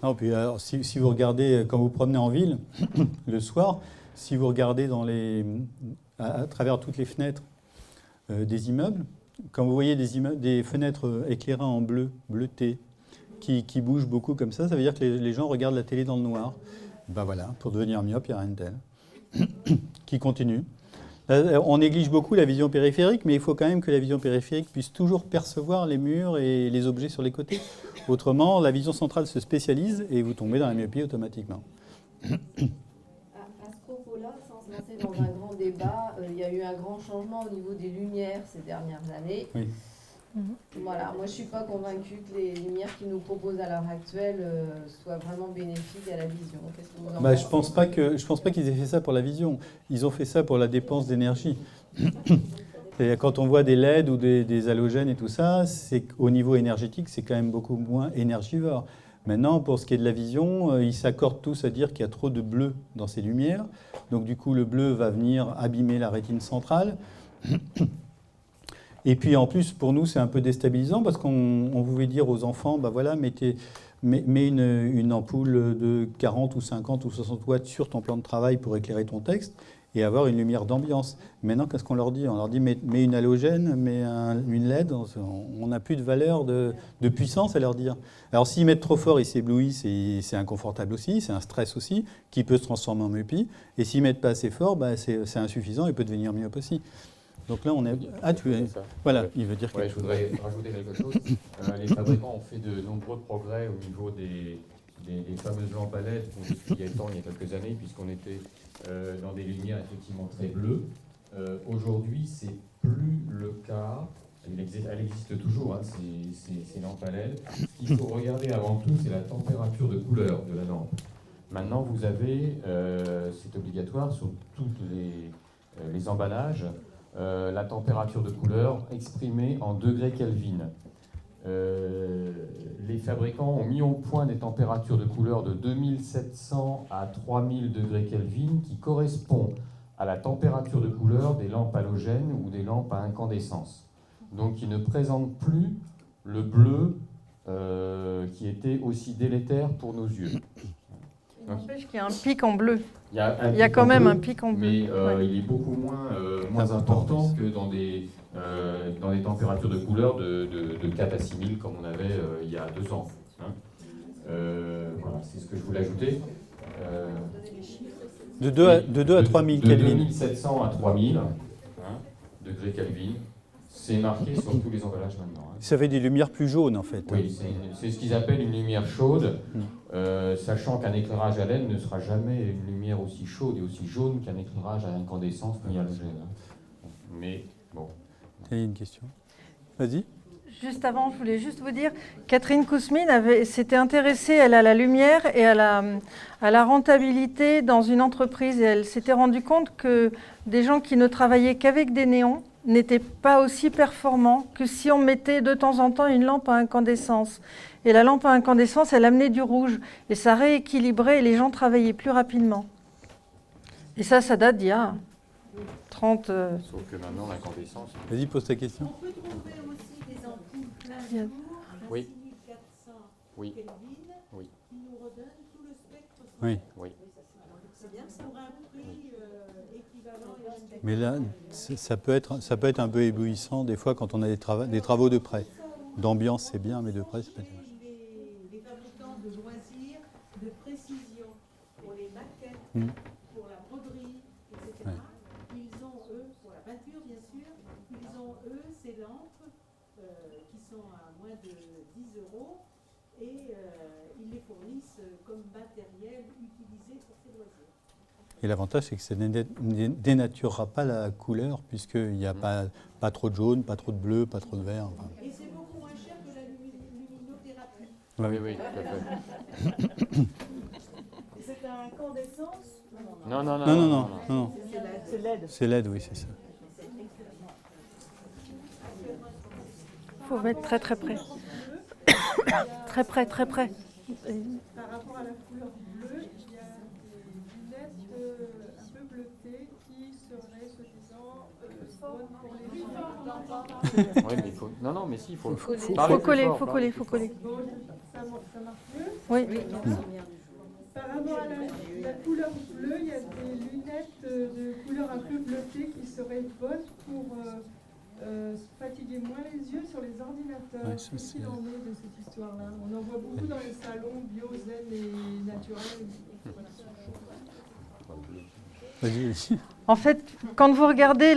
Speaker 2: Non, puis alors, si vous regardez, quand vous promenez en ville, le soir, si vous regardez à travers toutes les fenêtres des immeubles, quand vous voyez des fenêtres éclairées en bleuté, qui bouge beaucoup comme ça veut dire que les gens regardent la télé dans le noir. Ben voilà, pour devenir myope, il n'y a rien de tel. Qui continue. On néglige beaucoup la vision périphérique, mais il faut quand même que la vision périphérique puisse toujours percevoir les murs et les objets sur les côtés. Autrement, la vision centrale se spécialise et vous tombez dans la myopie automatiquement.
Speaker 6: À ce propos-là, sans se lancer dans un grand débat, il y a eu un grand changement au niveau des lumières ces dernières années.
Speaker 2: Oui.
Speaker 6: Voilà, moi je ne suis pas convaincue que les lumières qu'ils nous proposent à l'heure actuelle soient vraiment bénéfiques à la vision. Qu'est-ce que vous en pensez ?
Speaker 2: Je pense pas qu'ils aient fait ça pour la vision. Ils ont fait ça pour la dépense d'énergie. C'est-à-dire, quand on voit des LED ou des halogènes et tout ça, c'est au niveau énergétique, c'est quand même beaucoup moins énergivore. Maintenant, pour ce qui est de la vision, ils s'accordent tous à dire qu'il y a trop de bleu dans ces lumières. Donc du coup, le bleu va venir abîmer la rétine centrale. Et puis en plus, pour nous, c'est un peu déstabilisant parce qu'on voulait dire aux enfants, bah voilà, mets une ampoule de 40 ou 50 ou 60 watts sur ton plan de travail pour éclairer ton texte et avoir une lumière d'ambiance. Maintenant, qu'est-ce qu'on leur dit ? On leur dit, mets une halogène, mets une LED. On n'a plus de valeur de puissance à leur dire. Alors s'ils mettent trop fort, ils s'éblouissent et c'est inconfortable aussi, c'est un stress aussi, qui peut se transformer en myopie. Et s'ils mettent pas assez fort, bah, c'est insuffisant et peut devenir myope aussi. Donc là, on est... Ah, tu es... Voilà, il veut dire quelque chose.
Speaker 7: Je voudrais rajouter quelque chose. Les fabricants ont fait de nombreux progrès au niveau des fameuses lampes à LED qu'on utilisait il y a quelques années, puisqu'on était dans des lumières effectivement très bleues. Aujourd'hui, c'est plus le cas. Elle existe toujours, hein, ces lampes à LED. Ce qu'il faut regarder avant tout, c'est la température de couleur de la lampe. Maintenant, vous avez, c'est obligatoire sur tous les emballages, la température de couleur exprimée en degrés Kelvin. Les fabricants ont mis au point des températures de couleur de 2700 à 3000 degrés Kelvin qui correspond à la température de couleur des lampes halogènes ou des lampes à incandescence. Donc ils ne présentent plus le bleu qui était aussi délétère pour nos yeux.
Speaker 1: Il n'empêche qu'il y a un pic en bleu.
Speaker 7: Il y a
Speaker 1: quand même un pic en bleu.
Speaker 7: Mais il est beaucoup moins important que dans des températures de couleur de 4 à 6 000 comme on avait il y a 2 ans. Hein. Voilà, c'est ce que je voulais ajouter.
Speaker 2: De 2 à 3 000
Speaker 7: de
Speaker 2: Kelvin.
Speaker 7: 2700 à 3000 degrés Kelvin. C'est marqué sur tous les emballages maintenant. Hein.
Speaker 2: Ça fait des lumières plus jaunes, en fait.
Speaker 7: Oui, c'est ce qu'ils appellent une lumière chaude, sachant qu'un éclairage à LED ne sera jamais une lumière aussi chaude et aussi jaune qu'un éclairage à incandescence ni halogène. Mais bon.
Speaker 2: Il y a une question. Vas-y.
Speaker 1: Juste avant, je voulais juste vous dire, Catherine Kousmine s'était intéressée, elle, à la lumière et à la rentabilité dans une entreprise. Et elle s'était rendue compte que des gens qui ne travaillaient qu'avec des néons n'étaient pas aussi performants que si on mettait de temps en temps une lampe à incandescence. Et la lampe à incandescence, elle amenait du rouge. Et ça rééquilibrait et les gens travaillaient plus rapidement. Et ça date d'il y a 30...
Speaker 7: Sauf que maintenant, l'incandescence...
Speaker 2: Vas-y, pose ta question.
Speaker 4: On peut trouver aussi des ampoules plein jour,
Speaker 7: Oui.
Speaker 4: 6400
Speaker 7: Oui.
Speaker 4: Kelvin,
Speaker 7: Oui.
Speaker 4: qui nous redonnent tout le spectre.
Speaker 2: Oui.
Speaker 7: Oui.
Speaker 4: C'est bien, ça aura un prix équivalent.
Speaker 2: Mais là, ça peut être un peu éblouissant des fois quand on a des travaux de près. D'ambiance, c'est bien, mais de près, c'est pas bien.
Speaker 4: Les fabricants de loisirs, de précision, pour les maquettes, pour la broderie, etc.
Speaker 2: Ouais.
Speaker 4: Ils ont, eux, pour la peinture, bien sûr, ils ont, eux, ces lampes qui sont à moins de 10 € et ils les fournissent comme matériel utilisé pour ces loisirs.
Speaker 2: Et l'avantage, c'est que ça ne dénaturera pas la couleur, puisqu'il n'y a pas trop de jaune, pas trop de bleu, pas trop de vert. Enfin.
Speaker 4: Et c'est beaucoup moins cher que la luminothérapie.
Speaker 7: Oui, tout à fait.
Speaker 4: C'est un incandescence?
Speaker 2: Non.
Speaker 4: C'est LED.
Speaker 2: C'est LED, oui, c'est ça.
Speaker 1: Il faut mettre très très près. Très près, très près.
Speaker 3: Par rapport à la couleur bleue, il y a des lunettes un peu bleutées qui seraient, soi-disant, bonnes pour les enfants.
Speaker 7: Oui, mais il faut... Non, mais si, il faut...
Speaker 1: Faut
Speaker 7: parler plus
Speaker 1: coller,
Speaker 7: fort,
Speaker 1: faut
Speaker 7: parler
Speaker 1: coller, faut
Speaker 7: plus fort.
Speaker 1: coller.
Speaker 3: Ça marche mieux.
Speaker 1: Oui.
Speaker 3: Par rapport à la couleur bleue, il y a des lunettes de couleur un peu bleutée qui seraient bonnes pour fatiguer moins les yeux sur les ordinateurs.
Speaker 2: Ouais, ça,
Speaker 3: Qu'est-ce qu'il en est de cette histoire-là? On en voit beaucoup dans les salons bio, zen et naturels. Voilà.
Speaker 2: Vas-y, vas-y.
Speaker 1: En fait, quand vous regardez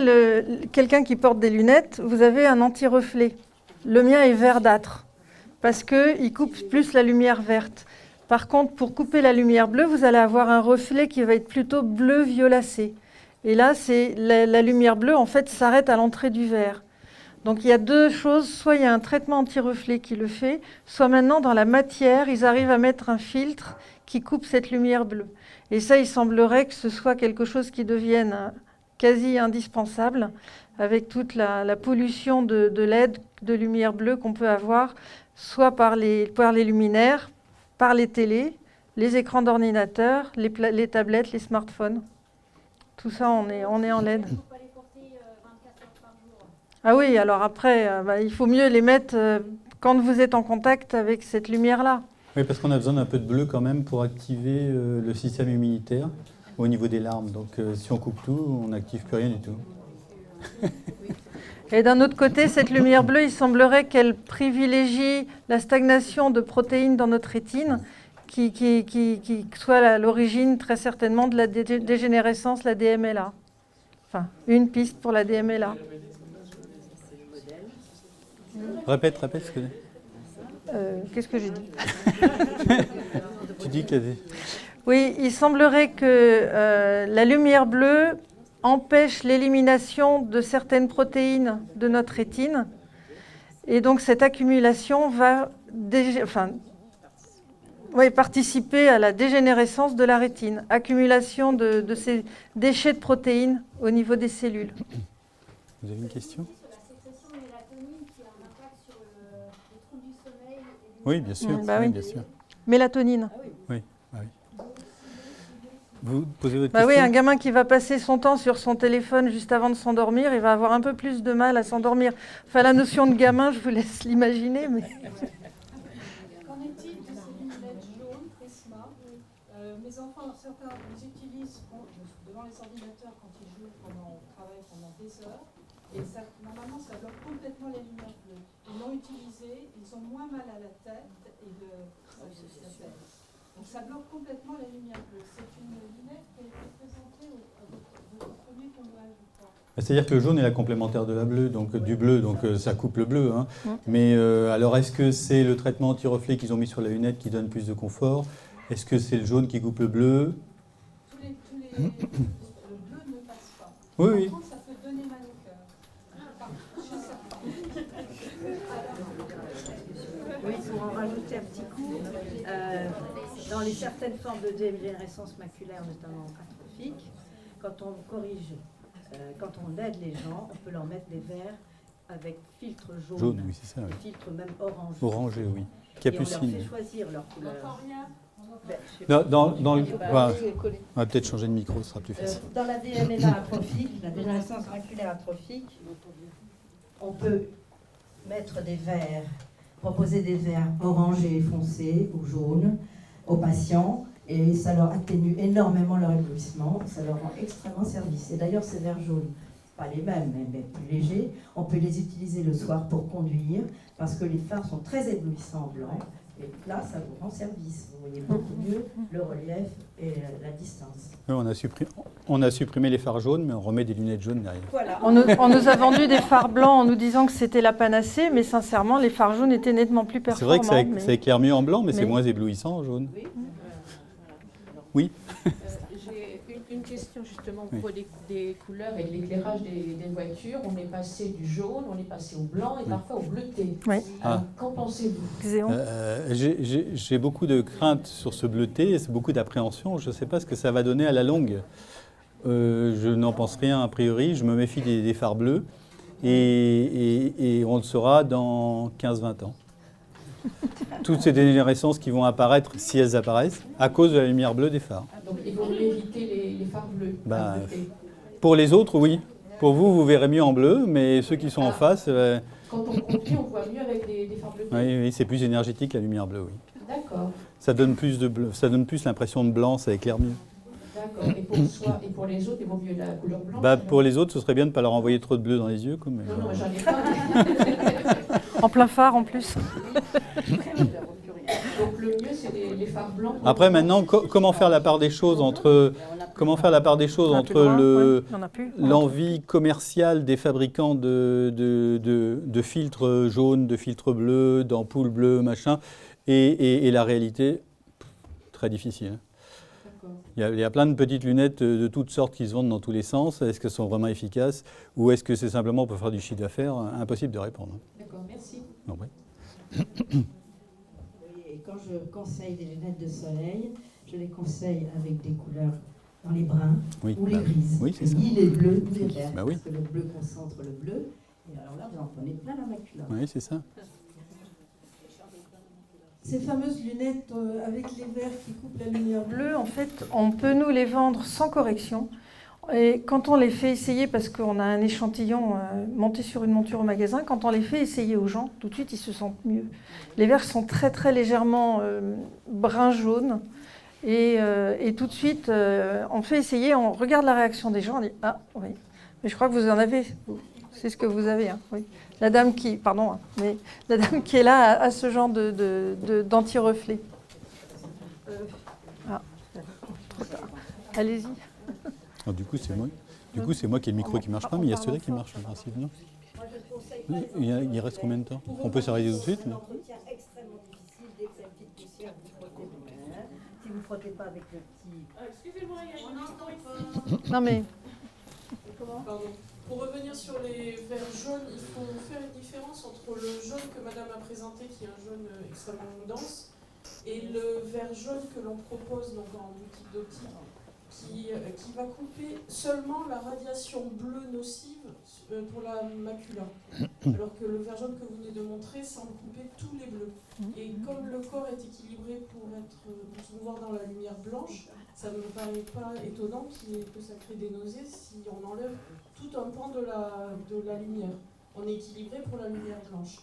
Speaker 1: quelqu'un qui porte des lunettes, vous avez un anti-reflet. Le mien est verdâtre parce qu'il coupe plus la lumière verte. Par contre, pour couper la lumière bleue, vous allez avoir un reflet qui va être plutôt bleu-violacé. Et là, la lumière bleue, en fait, s'arrête à l'entrée du verre. Donc il y a deux choses, soit il y a un traitement anti-reflet qui le fait, soit maintenant dans la matière, ils arrivent à mettre un filtre qui coupe cette lumière bleue. Et ça, il semblerait que ce soit quelque chose qui devienne quasi indispensable avec toute la pollution de LED, de lumière bleue qu'on peut avoir, soit par les luminaires, par les télés, les écrans d'ordinateur, les tablettes, les smartphones. Tout ça, on est en LED. Ah oui, alors après, il faut mieux les mettre quand vous êtes en contact avec cette lumière-là.
Speaker 2: Oui, parce qu'on a besoin d'un peu de bleu quand même pour activer le système immunitaire au niveau des larmes. Donc si on coupe tout, on n'active plus rien du tout.
Speaker 1: Et d'un autre côté, cette lumière bleue, il semblerait qu'elle privilégie la stagnation de protéines dans notre rétine, qui soit à l'origine très certainement de la dégénérescence, la DMLA. Enfin, une piste pour la DMLA.
Speaker 2: Répète ce que
Speaker 1: Qu'est-ce que j'ai dit?
Speaker 2: tu dis qu'il y a des...
Speaker 1: Oui, il semblerait que la lumière bleue empêche l'élimination de certaines protéines de notre rétine. Et donc cette accumulation va participer à la dégénérescence de la rétine. Accumulation de ces déchets de protéines au niveau des cellules.
Speaker 2: Vous avez une question? Oui, bien sûr.
Speaker 1: Oui.
Speaker 2: Bien sûr.
Speaker 1: Mélatonine.
Speaker 2: Oui. Vous posez votre question?
Speaker 1: Oui, un gamin qui va passer son temps sur son téléphone juste avant de s'endormir, il va avoir un peu plus de mal à s'endormir. Enfin, la notion de gamin, je vous laisse l'imaginer, mais...
Speaker 8: Qu'en est-il de ces lunettes jaunes, Prisma? Mes enfants, certains les utilisent devant les ordinateurs quand ils jouent, travaillent pendant des heures. Et ça, normalement, ça bloque complètement les lumières bleues. Ils l'ont utilisé, ils ont moins mal à la tête et donc ça bloque complètement la lumière bleue. C'est une lunette qui a été présentée au premier congrès, je crois.
Speaker 2: C'est-à-dire que le jaune est la complémentaire de la bleue, donc du bleu, donc ça coupe le bleu. Hein. Mais alors, est-ce que c'est le traitement anti-reflet qu'ils ont mis sur la lunette qui donne plus de confort? Est-ce que c'est le jaune qui coupe le bleu?
Speaker 8: Le bleu ne passe pas.
Speaker 2: Oui.
Speaker 8: Par contre, ça peut donner mal au cœur.
Speaker 4: Oui, pour en rajouter un petit coup, dans certaines formes de dégénérescence maculaire, notamment atrophique, quand on corrige, quand on aide les gens, on peut leur mettre des verres avec filtre jaune.
Speaker 2: Jaune, oui, c'est ça. Oui.
Speaker 4: Filtre même orange.
Speaker 2: Orangé, oui.
Speaker 4: Et on leur fait choisir leur couleur.
Speaker 2: On va peut-être changer de micro, ce sera plus facile.
Speaker 4: Dans la DMLA atrophique, la dégénérescence maculaire atrophique, on peut mettre des verres, proposer des verres orangés foncés ou jaunes aux patients et ça leur atténue énormément leur éblouissement, ça leur rend extrêmement service. Et d'ailleurs, ces verres jaunes, pas les mêmes, mais plus légers, on peut les utiliser le soir pour conduire parce que les phares sont très éblouissants en blanc. Et là, ça vous rend service. Vous voyez beaucoup mieux le relief et la distance.
Speaker 2: On a supprimé les phares jaunes, mais on remet des lunettes jaunes derrière.
Speaker 4: Voilà.
Speaker 1: On nous a vendu des phares blancs en nous disant que c'était la panacée, mais sincèrement, les phares jaunes étaient nettement plus performants.
Speaker 2: C'est vrai que ça éclaire mieux en blanc, mais c'est moins éblouissant en jaune. Oui.
Speaker 9: J'ai une question justement pour des couleurs et de l'éclairage des voitures. On est passé du jaune, on est passé au blanc et parfois au bleuté.
Speaker 1: Oui.
Speaker 9: Alors, qu'en pensez-vous?
Speaker 2: J'ai beaucoup de craintes sur ce bleuté et beaucoup d'appréhension. Je ne sais pas ce que ça va donner à la longue. Je n'en pense rien a priori. Je me méfie des phares bleus et on le saura dans 15-20 ans. Toutes ces dégénérescences qui vont apparaître, si elles apparaissent, à cause de la lumière bleue des phares.
Speaker 9: Donc il vaut mieux éviter les phares bleus.
Speaker 2: Pour les autres, oui. Pour vous, vous verrez mieux en bleu, mais ceux qui sont en face...
Speaker 9: Quand on conduit, on voit mieux avec des phares bleus.
Speaker 2: Oui, c'est plus énergétique la lumière bleue, oui.
Speaker 9: D'accord.
Speaker 2: Ça donne plus de bleu, ça donne plus l'impression de blanc, ça éclaire mieux.
Speaker 9: D'accord. D'accord. Et pour les autres, il vaut mieux la couleur blanche?
Speaker 2: Bah, pour les autres, ce serait bien de ne pas leur envoyer trop de bleu dans les yeux. Comme,
Speaker 9: Non, non, j'en ai pas.
Speaker 1: En plein phare en plus.
Speaker 9: Donc le mieux, c'est les fards blancs.
Speaker 2: Après, maintenant, comment faire la part des choses entre, l'envie commerciale des fabricants de filtres jaunes, de filtres bleus, d'ampoules bleues, machin, et la réalité? Très difficile. Il y a plein de petites lunettes de toutes sortes qui se vendent dans tous les sens. Est-ce qu'elles sont vraiment efficaces ou est-ce que c'est simplement pour faire du chiffre d'affaires? Impossible de répondre.
Speaker 9: D'accord, merci.
Speaker 2: Non, ouais.
Speaker 10: Et quand je conseille des lunettes de soleil, je les conseille avec des couleurs dans les bruns ou les grises.
Speaker 2: Oui, c'est ça.
Speaker 10: Ni les bleus, ni les verts.
Speaker 2: Bah oui.
Speaker 10: Parce que le bleu concentre le bleu. Et alors là, vous en prenez plein la macula.
Speaker 2: Oui, c'est ça.
Speaker 3: Ces fameuses lunettes avec les verres qui coupent la lumière
Speaker 1: Bleu, en fait, on peut nous les vendre sans correction. Et quand on les fait essayer, parce qu'on a un échantillon monté sur une monture au magasin, quand on les fait essayer aux gens, tout de suite, ils se sentent mieux. Les verres sont très, très légèrement brun-jaune. Et tout de suite, on fait essayer, on regarde la réaction des gens, on dit « Ah, oui, mais je crois que vous en avez, c'est ce que vous avez. Hein, oui. » La dame qui est là a ce genre d'anti-reflet. Trop tard. Allez-y.
Speaker 2: Oh, du coup, c'est moi qui ai le micro qui ne marche pas, mais il y a celui-là qui marche en principe, non? Il reste combien de temps? On peut s'arrêter tout de suite?
Speaker 4: C'est un entretien extrêmement difficile. Dès que c'est une petite poussière, vous frottez vous-même. Si vous ne frottez pas avec le petit...
Speaker 3: Excusez-moi, il y a
Speaker 4: On
Speaker 3: une
Speaker 4: n'entend
Speaker 3: pas.
Speaker 1: Non mais...
Speaker 3: Pardon. Pour revenir sur les verres jaunes, il faut faire une différence entre le jaune que Madame a présenté, qui est un jaune extrêmement dense, et le verre jaune que l'on propose donc en boutique d'optique, qui va couper seulement la radiation bleue nocive pour la macula. Alors que le verre jaune que vous venez de montrer semble couper tous les bleus. Et comme le corps est équilibré pour se mouvoir dans la lumière blanche, ça ne me paraît pas étonnant que ça crée des nausées si on enlève tout un pan de la lumière. On est équilibré pour la lumière blanche.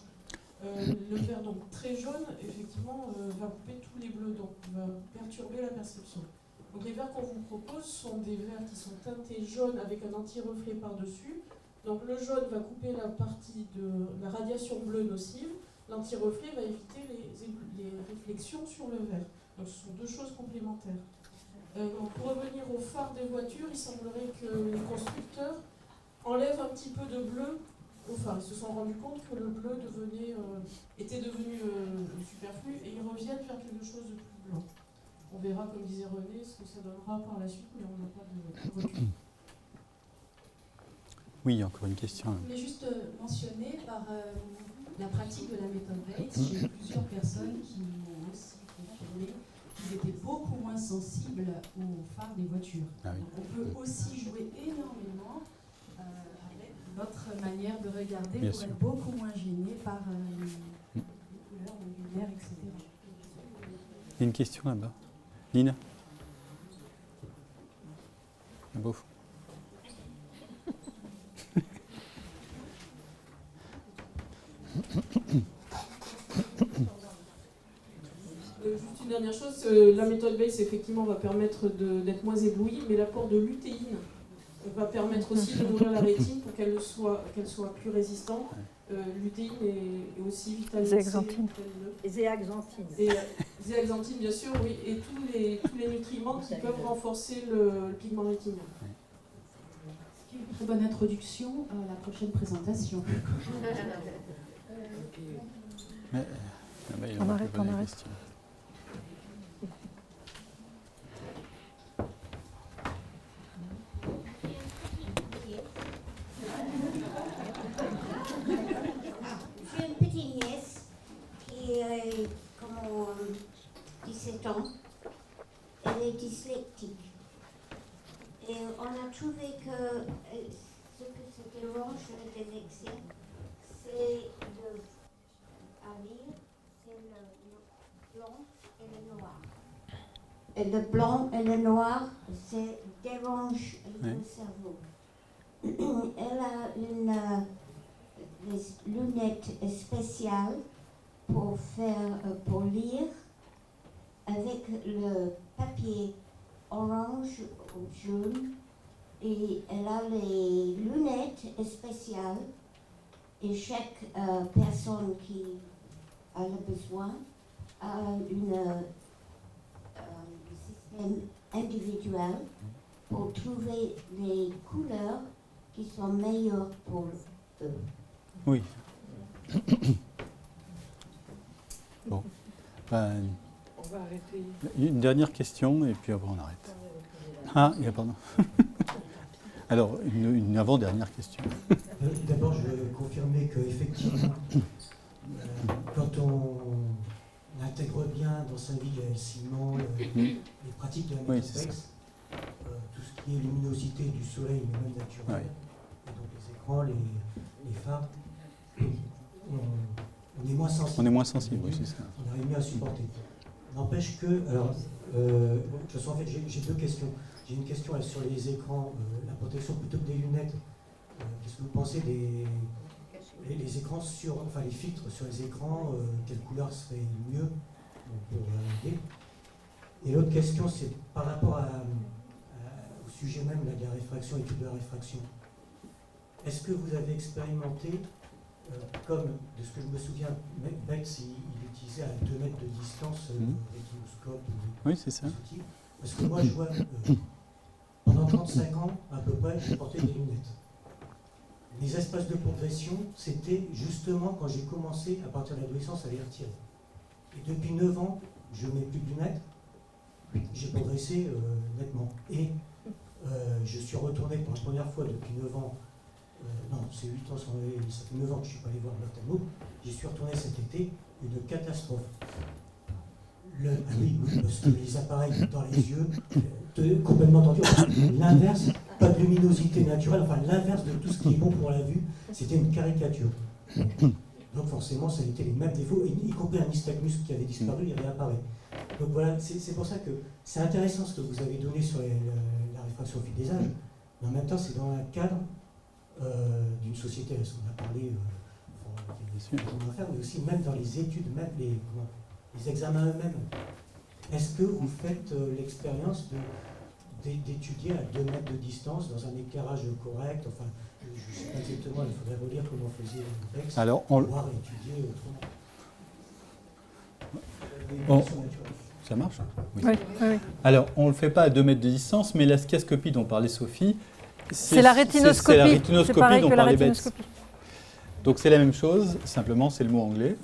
Speaker 3: Le verre donc très jaune, effectivement, va couper tous les bleus, donc va perturber la perception. Donc les verres qu'on vous propose sont des verres qui sont teintés jaune avec un anti-reflet par-dessus. Donc le jaune va couper la partie de la radiation bleue nocive, l'anti-reflet va éviter les réflexions sur le verre. Donc ce sont deux choses complémentaires. Donc pour revenir au phare des voitures, il semblerait que les constructeurs enlèvent un petit peu de bleu au phare. Ils se sont rendus compte que le bleu était devenu superflu et ils reviennent vers quelque chose de plus blanc. On verra, comme disait René, ce que ça donnera par la suite, mais on n'a pas de recul.
Speaker 2: Oui, encore une question.
Speaker 11: Je voulais juste mentionner par la pratique de la méthode Bates, j'ai plusieurs personnes qui m'ont aussi confirmé qu'ils étaient beaucoup moins sensibles aux phares des voitures.
Speaker 2: Ah oui.
Speaker 11: Donc on peut aussi jouer énormément avec notre manière de regarder
Speaker 2: Bien
Speaker 11: pour
Speaker 2: sûr.
Speaker 11: être beaucoup moins gêné par les couleurs, les lumières, etc.
Speaker 2: Il y a une question là-bas. Nina? Beau.
Speaker 3: Juste une dernière chose, la méthode Bates effectivement va permettre d'être moins ébloui, mais l'apport de lutéine va permettre aussi de nourrir la rétine pour qu'elle soit plus résistante. Lutéine est aussi vitamine C.
Speaker 1: Zéaxanthine.
Speaker 4: Et zéaxanthine.
Speaker 3: Et zéaxanthine, bien sûr, oui, et tous les nutriments qui peuvent renforcer le pigment rétinien.
Speaker 11: Ce qui est une très bonne introduction à la prochaine présentation.
Speaker 2: Il
Speaker 1: On arrête.
Speaker 12: J'ai une petite nièce qui est comme 17 ans. Elle est dyslexique. Et on a trouvé que ce que se dérange avec les dyslexie, c'est à lire, c'est le blanc et le noir. Et le blanc et le noir, c'est dérange le cerveau. Elle a des lunettes spéciales pour lire avec le papier orange ou jaune. Et elle a les lunettes spéciales. Et chaque personne qui a le besoin a un système individuel pour trouver les couleurs qui sont meilleures pour eux.
Speaker 2: Oui. Bon. Ben,
Speaker 3: On va arrêter.
Speaker 2: une dernière question et puis après on arrête. Ah, pardon. Alors, une avant-dernière question.
Speaker 13: D'abord, je vais confirmer qu'effectivement, quand on intègre bien dans sa vie le ciment, les pratiques de la métoplex, tout ce qui est luminosité du soleil, mais même naturel, et donc les écrans, les phares, on est moins sensible.
Speaker 2: On est moins sensible, oui, c'est ça.
Speaker 13: On arrive mieux à supporter. N'empêche que, alors, de toute façon, en fait, j'ai deux questions. J'ai une question sur les écrans, la protection plutôt que des lunettes. Qu'est-ce que vous pensez des les écrans enfin les filtres sur les écrans, quelle couleur serait mieux pour aider. Et l'autre question, c'est par rapport au sujet même là, de la réfraction, étude de la réfraction. Est-ce que vous avez expérimenté, comme de ce que je me souviens, Bex, il utilisait à 2 mètres de distance le rétinoscope.
Speaker 2: Oui, c'est ça.
Speaker 13: Parce que moi, je vois, pendant 35 ans, à peu près, je portais des lunettes. Les espaces de progression, c'était justement quand j'ai commencé, à partir de l'adolescence, à les retirer. Et depuis 9 ans, je ne mets plus de lunettes. J'ai progressé nettement. Et je suis retourné pour la première fois depuis 9 ans, non, c'est 8 ans, ça fait 9 ans que je ne suis pas allé voir l'ophtalmo. J'y suis retourné cet été, une catastrophe. Oui, parce que les appareils dans les yeux, complètement tendus, l'inverse, pas de luminosité naturelle, enfin l'inverse de tout ce qui est bon pour la vue, c'était une caricature. Donc forcément, ça a été les mêmes défauts, y compris un nystagmus qui avait disparu, il réapparaît. Donc voilà, c'est pour ça que c'est intéressant ce que vous avez donné sur la réfraction au fil des âges, mais en même temps, c'est dans un cadre d'une société, parce qu'on a parlé, comment faire, mais aussi même dans les études, même les examens eux-mêmes. Est-ce que vous faites l'expérience d'étudier à 2 mètres de distance dans un éclairage correct? Enfin, je ne sais pas exactement, il faudrait relire comment faisait Bex,
Speaker 2: alors,
Speaker 13: pouvoir étudier autrement.
Speaker 2: Ça marche?
Speaker 1: Oui. Oui.
Speaker 2: Alors, on ne le fait pas à 2 mètres de distance, mais la schiascopie dont parlait Sophie,
Speaker 1: c'est la rétinoscopie.
Speaker 2: C'est la rétinoscopie dont parlait Bex. Donc c'est la même chose, simplement c'est le mot anglais.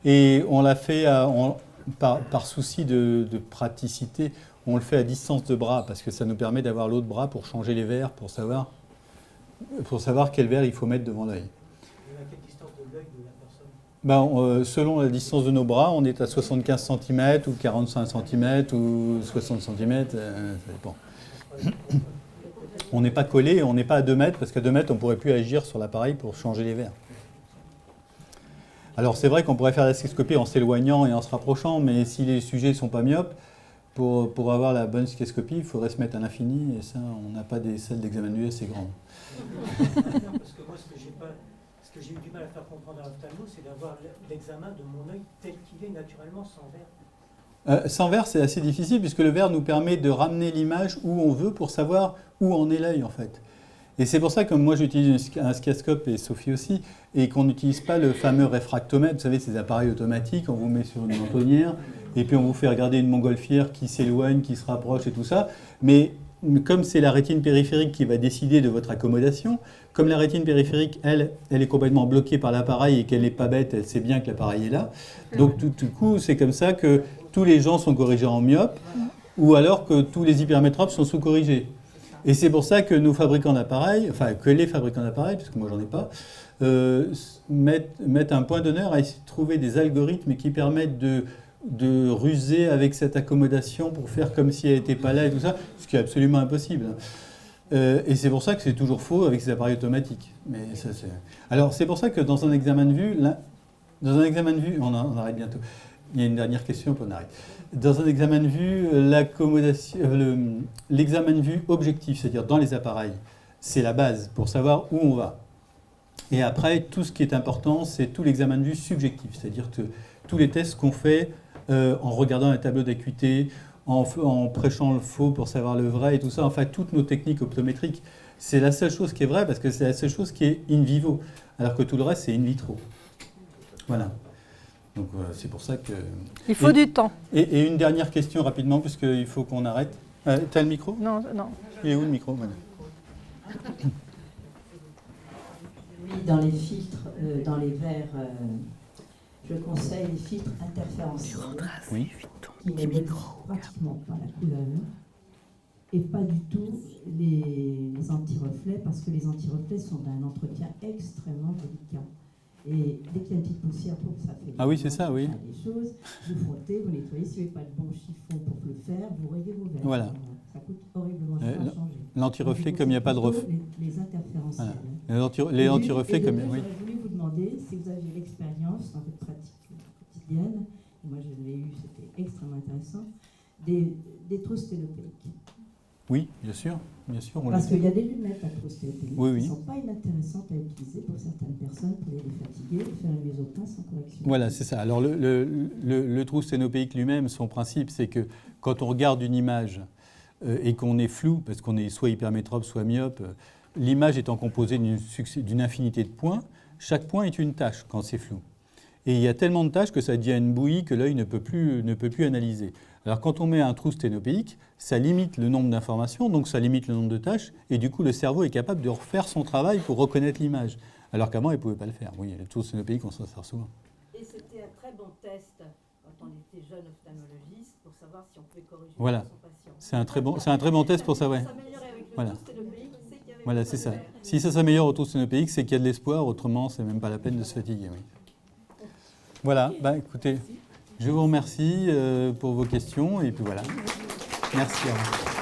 Speaker 2: Et on l'a fait par souci de praticité, on le fait à distance de bras parce que ça nous permet d'avoir l'autre bras pour changer les verres, pour savoir quel verre il faut mettre devant l'œil.
Speaker 13: À quelle distance de l'œil de la personne?
Speaker 2: Selon la distance de nos bras, on est à 75 cm ou 45 cm ou 60 cm, ça dépend. On n'est pas collé, on n'est pas à 2 mètres parce qu'à 2 mètres, on ne pourrait plus agir sur l'appareil pour changer les verres. Alors c'est vrai qu'on pourrait faire la schiascopie en s'éloignant et en se rapprochant, mais si les sujets ne sont pas myopes, pour avoir la bonne schiascopie, il faudrait se mettre à l'infini, et ça, on n'a pas des salles d'examen de vue assez grandes.
Speaker 13: Non, parce que moi, ce que j'ai eu du mal à faire comprendre à l'ophtalmo, c'est d'avoir l'examen de mon œil tel qu'il est naturellement sans verre.
Speaker 2: Sans verre, c'est assez difficile, puisque le verre nous permet de ramener l'image où on veut pour savoir où en est l'œil, en fait. Et c'est pour ça que moi j'utilise un schiascope et Sophie aussi, et qu'on n'utilise pas le fameux réfractomètre, vous savez, ces appareils automatiques, on vous met sur une mentonnière, et puis on vous fait regarder une montgolfière qui s'éloigne, qui se rapproche et tout ça. Mais comme c'est la rétine périphérique qui va décider de votre accommodation, comme la rétine périphérique, elle est complètement bloquée par l'appareil et qu'elle n'est pas bête, elle sait bien que l'appareil est là. Donc tout coup, c'est comme ça que tous les gens sont corrigés en myope, ou alors que tous les hypermétropes sont sous-corrigés. Et c'est pour ça que nos fabricants d'appareils, enfin que les fabricants d'appareils, parce que moi j'en ai pas, mettent un point d'honneur à essayer de trouver des algorithmes qui permettent de ruser avec cette accommodation pour faire comme si elle n'était pas là et tout ça, ce qui est absolument impossible. Et c'est pour ça que c'est toujours faux avec ces appareils automatiques. Mais ça, alors c'est pour ça que dans un examen de vue, on arrête bientôt. Il y a une dernière question, puis on arrête. Dans un examen de vue, l'examen de vue objectif, c'est-à-dire dans les appareils, c'est la base pour savoir où on va. Et après, tout ce qui est important, c'est tout l'examen de vue subjectif, c'est-à-dire que tous les tests qu'on fait en regardant un tableau d'acuité en prêchant le faux pour savoir le vrai et tout ça. Enfin, toutes nos techniques optométriques, c'est la seule chose qui est vraie parce que c'est la seule chose qui est in vivo, alors que tout le reste, c'est in vitro. Voilà. Donc, c'est pour ça que...
Speaker 1: Il faut du temps.
Speaker 2: Et une dernière question rapidement, puisqu'il faut qu'on arrête. T'as le micro ?
Speaker 1: Non, non.
Speaker 2: Il est où le micro ? Voilà.
Speaker 10: Oui, dans les filtres, dans les verres, je conseille les filtres interférentiels
Speaker 2: Oui.
Speaker 10: qui ne modifient pratiquement pas la couleur et pas du tout les anti-reflets parce que les anti-reflets sont d'un entretien extrêmement délicat. Et dès qu'il y a une petite poussière, ça fait
Speaker 2: Ah oui, c'est ça, oui.
Speaker 10: des choses. Vous frottez, vous nettoyez. Si vous n'avez pas de bon chiffon pour le faire, vous rayez vos verres.
Speaker 2: Voilà.
Speaker 10: Ça coûte horriblement cher à changer.
Speaker 2: L'anti-reflet, comme il n'y a pas de reflet.
Speaker 10: Les interférentiels.
Speaker 2: Voilà. Les anti-reflets, comme...
Speaker 10: Oui.
Speaker 2: Oui.
Speaker 10: J'aurais voulu vous demander si vous aviez l'expérience dans votre pratique quotidienne, et moi je l'ai eu, c'était extrêmement intéressant, des trousses télopéiques.
Speaker 2: Oui, bien sûr.
Speaker 10: Parce qu'il y a des lunettes à trousses télopéiques
Speaker 2: qui
Speaker 10: ne sont pas inintéressantes à utiliser pour certaines personnes pour les fatiguer et faire un mésopin sans correction.
Speaker 2: Voilà, c'est ça. Alors le trousse sténopéique lui-même, son principe, c'est que quand on regarde une image et qu'on est flou, parce qu'on est soit hypermétrope, soit myope, l'image étant composée d'une infinité de points, chaque point est une tâche quand c'est flou. Et il y a tellement de tâches que ça devient une bouillie que l'œil ne peut plus analyser. Alors quand on met un trou sténopéique, ça limite le nombre d'informations, donc ça limite le nombre de tâches, et du coup le cerveau est capable de refaire son travail pour reconnaître l'image. Alors qu'avant, il ne pouvait pas le faire. Oui, le trou sténopéique, on s'en sert souvent.
Speaker 4: Et c'était un très bon test quand on était jeune ophtalmologiste pour savoir si on pouvait corriger
Speaker 2: voilà.
Speaker 4: son patient.
Speaker 2: C'est un très bon test pour savoir. Voilà. Voilà, c'est ça. Si ça s'améliore au trou sténopéique, c'est qu'il y a de l'espoir, autrement, c'est même pas la peine de se fatiguer. Oui. Voilà, écoutez, je vous remercie pour vos questions, et puis voilà. Merci à vous.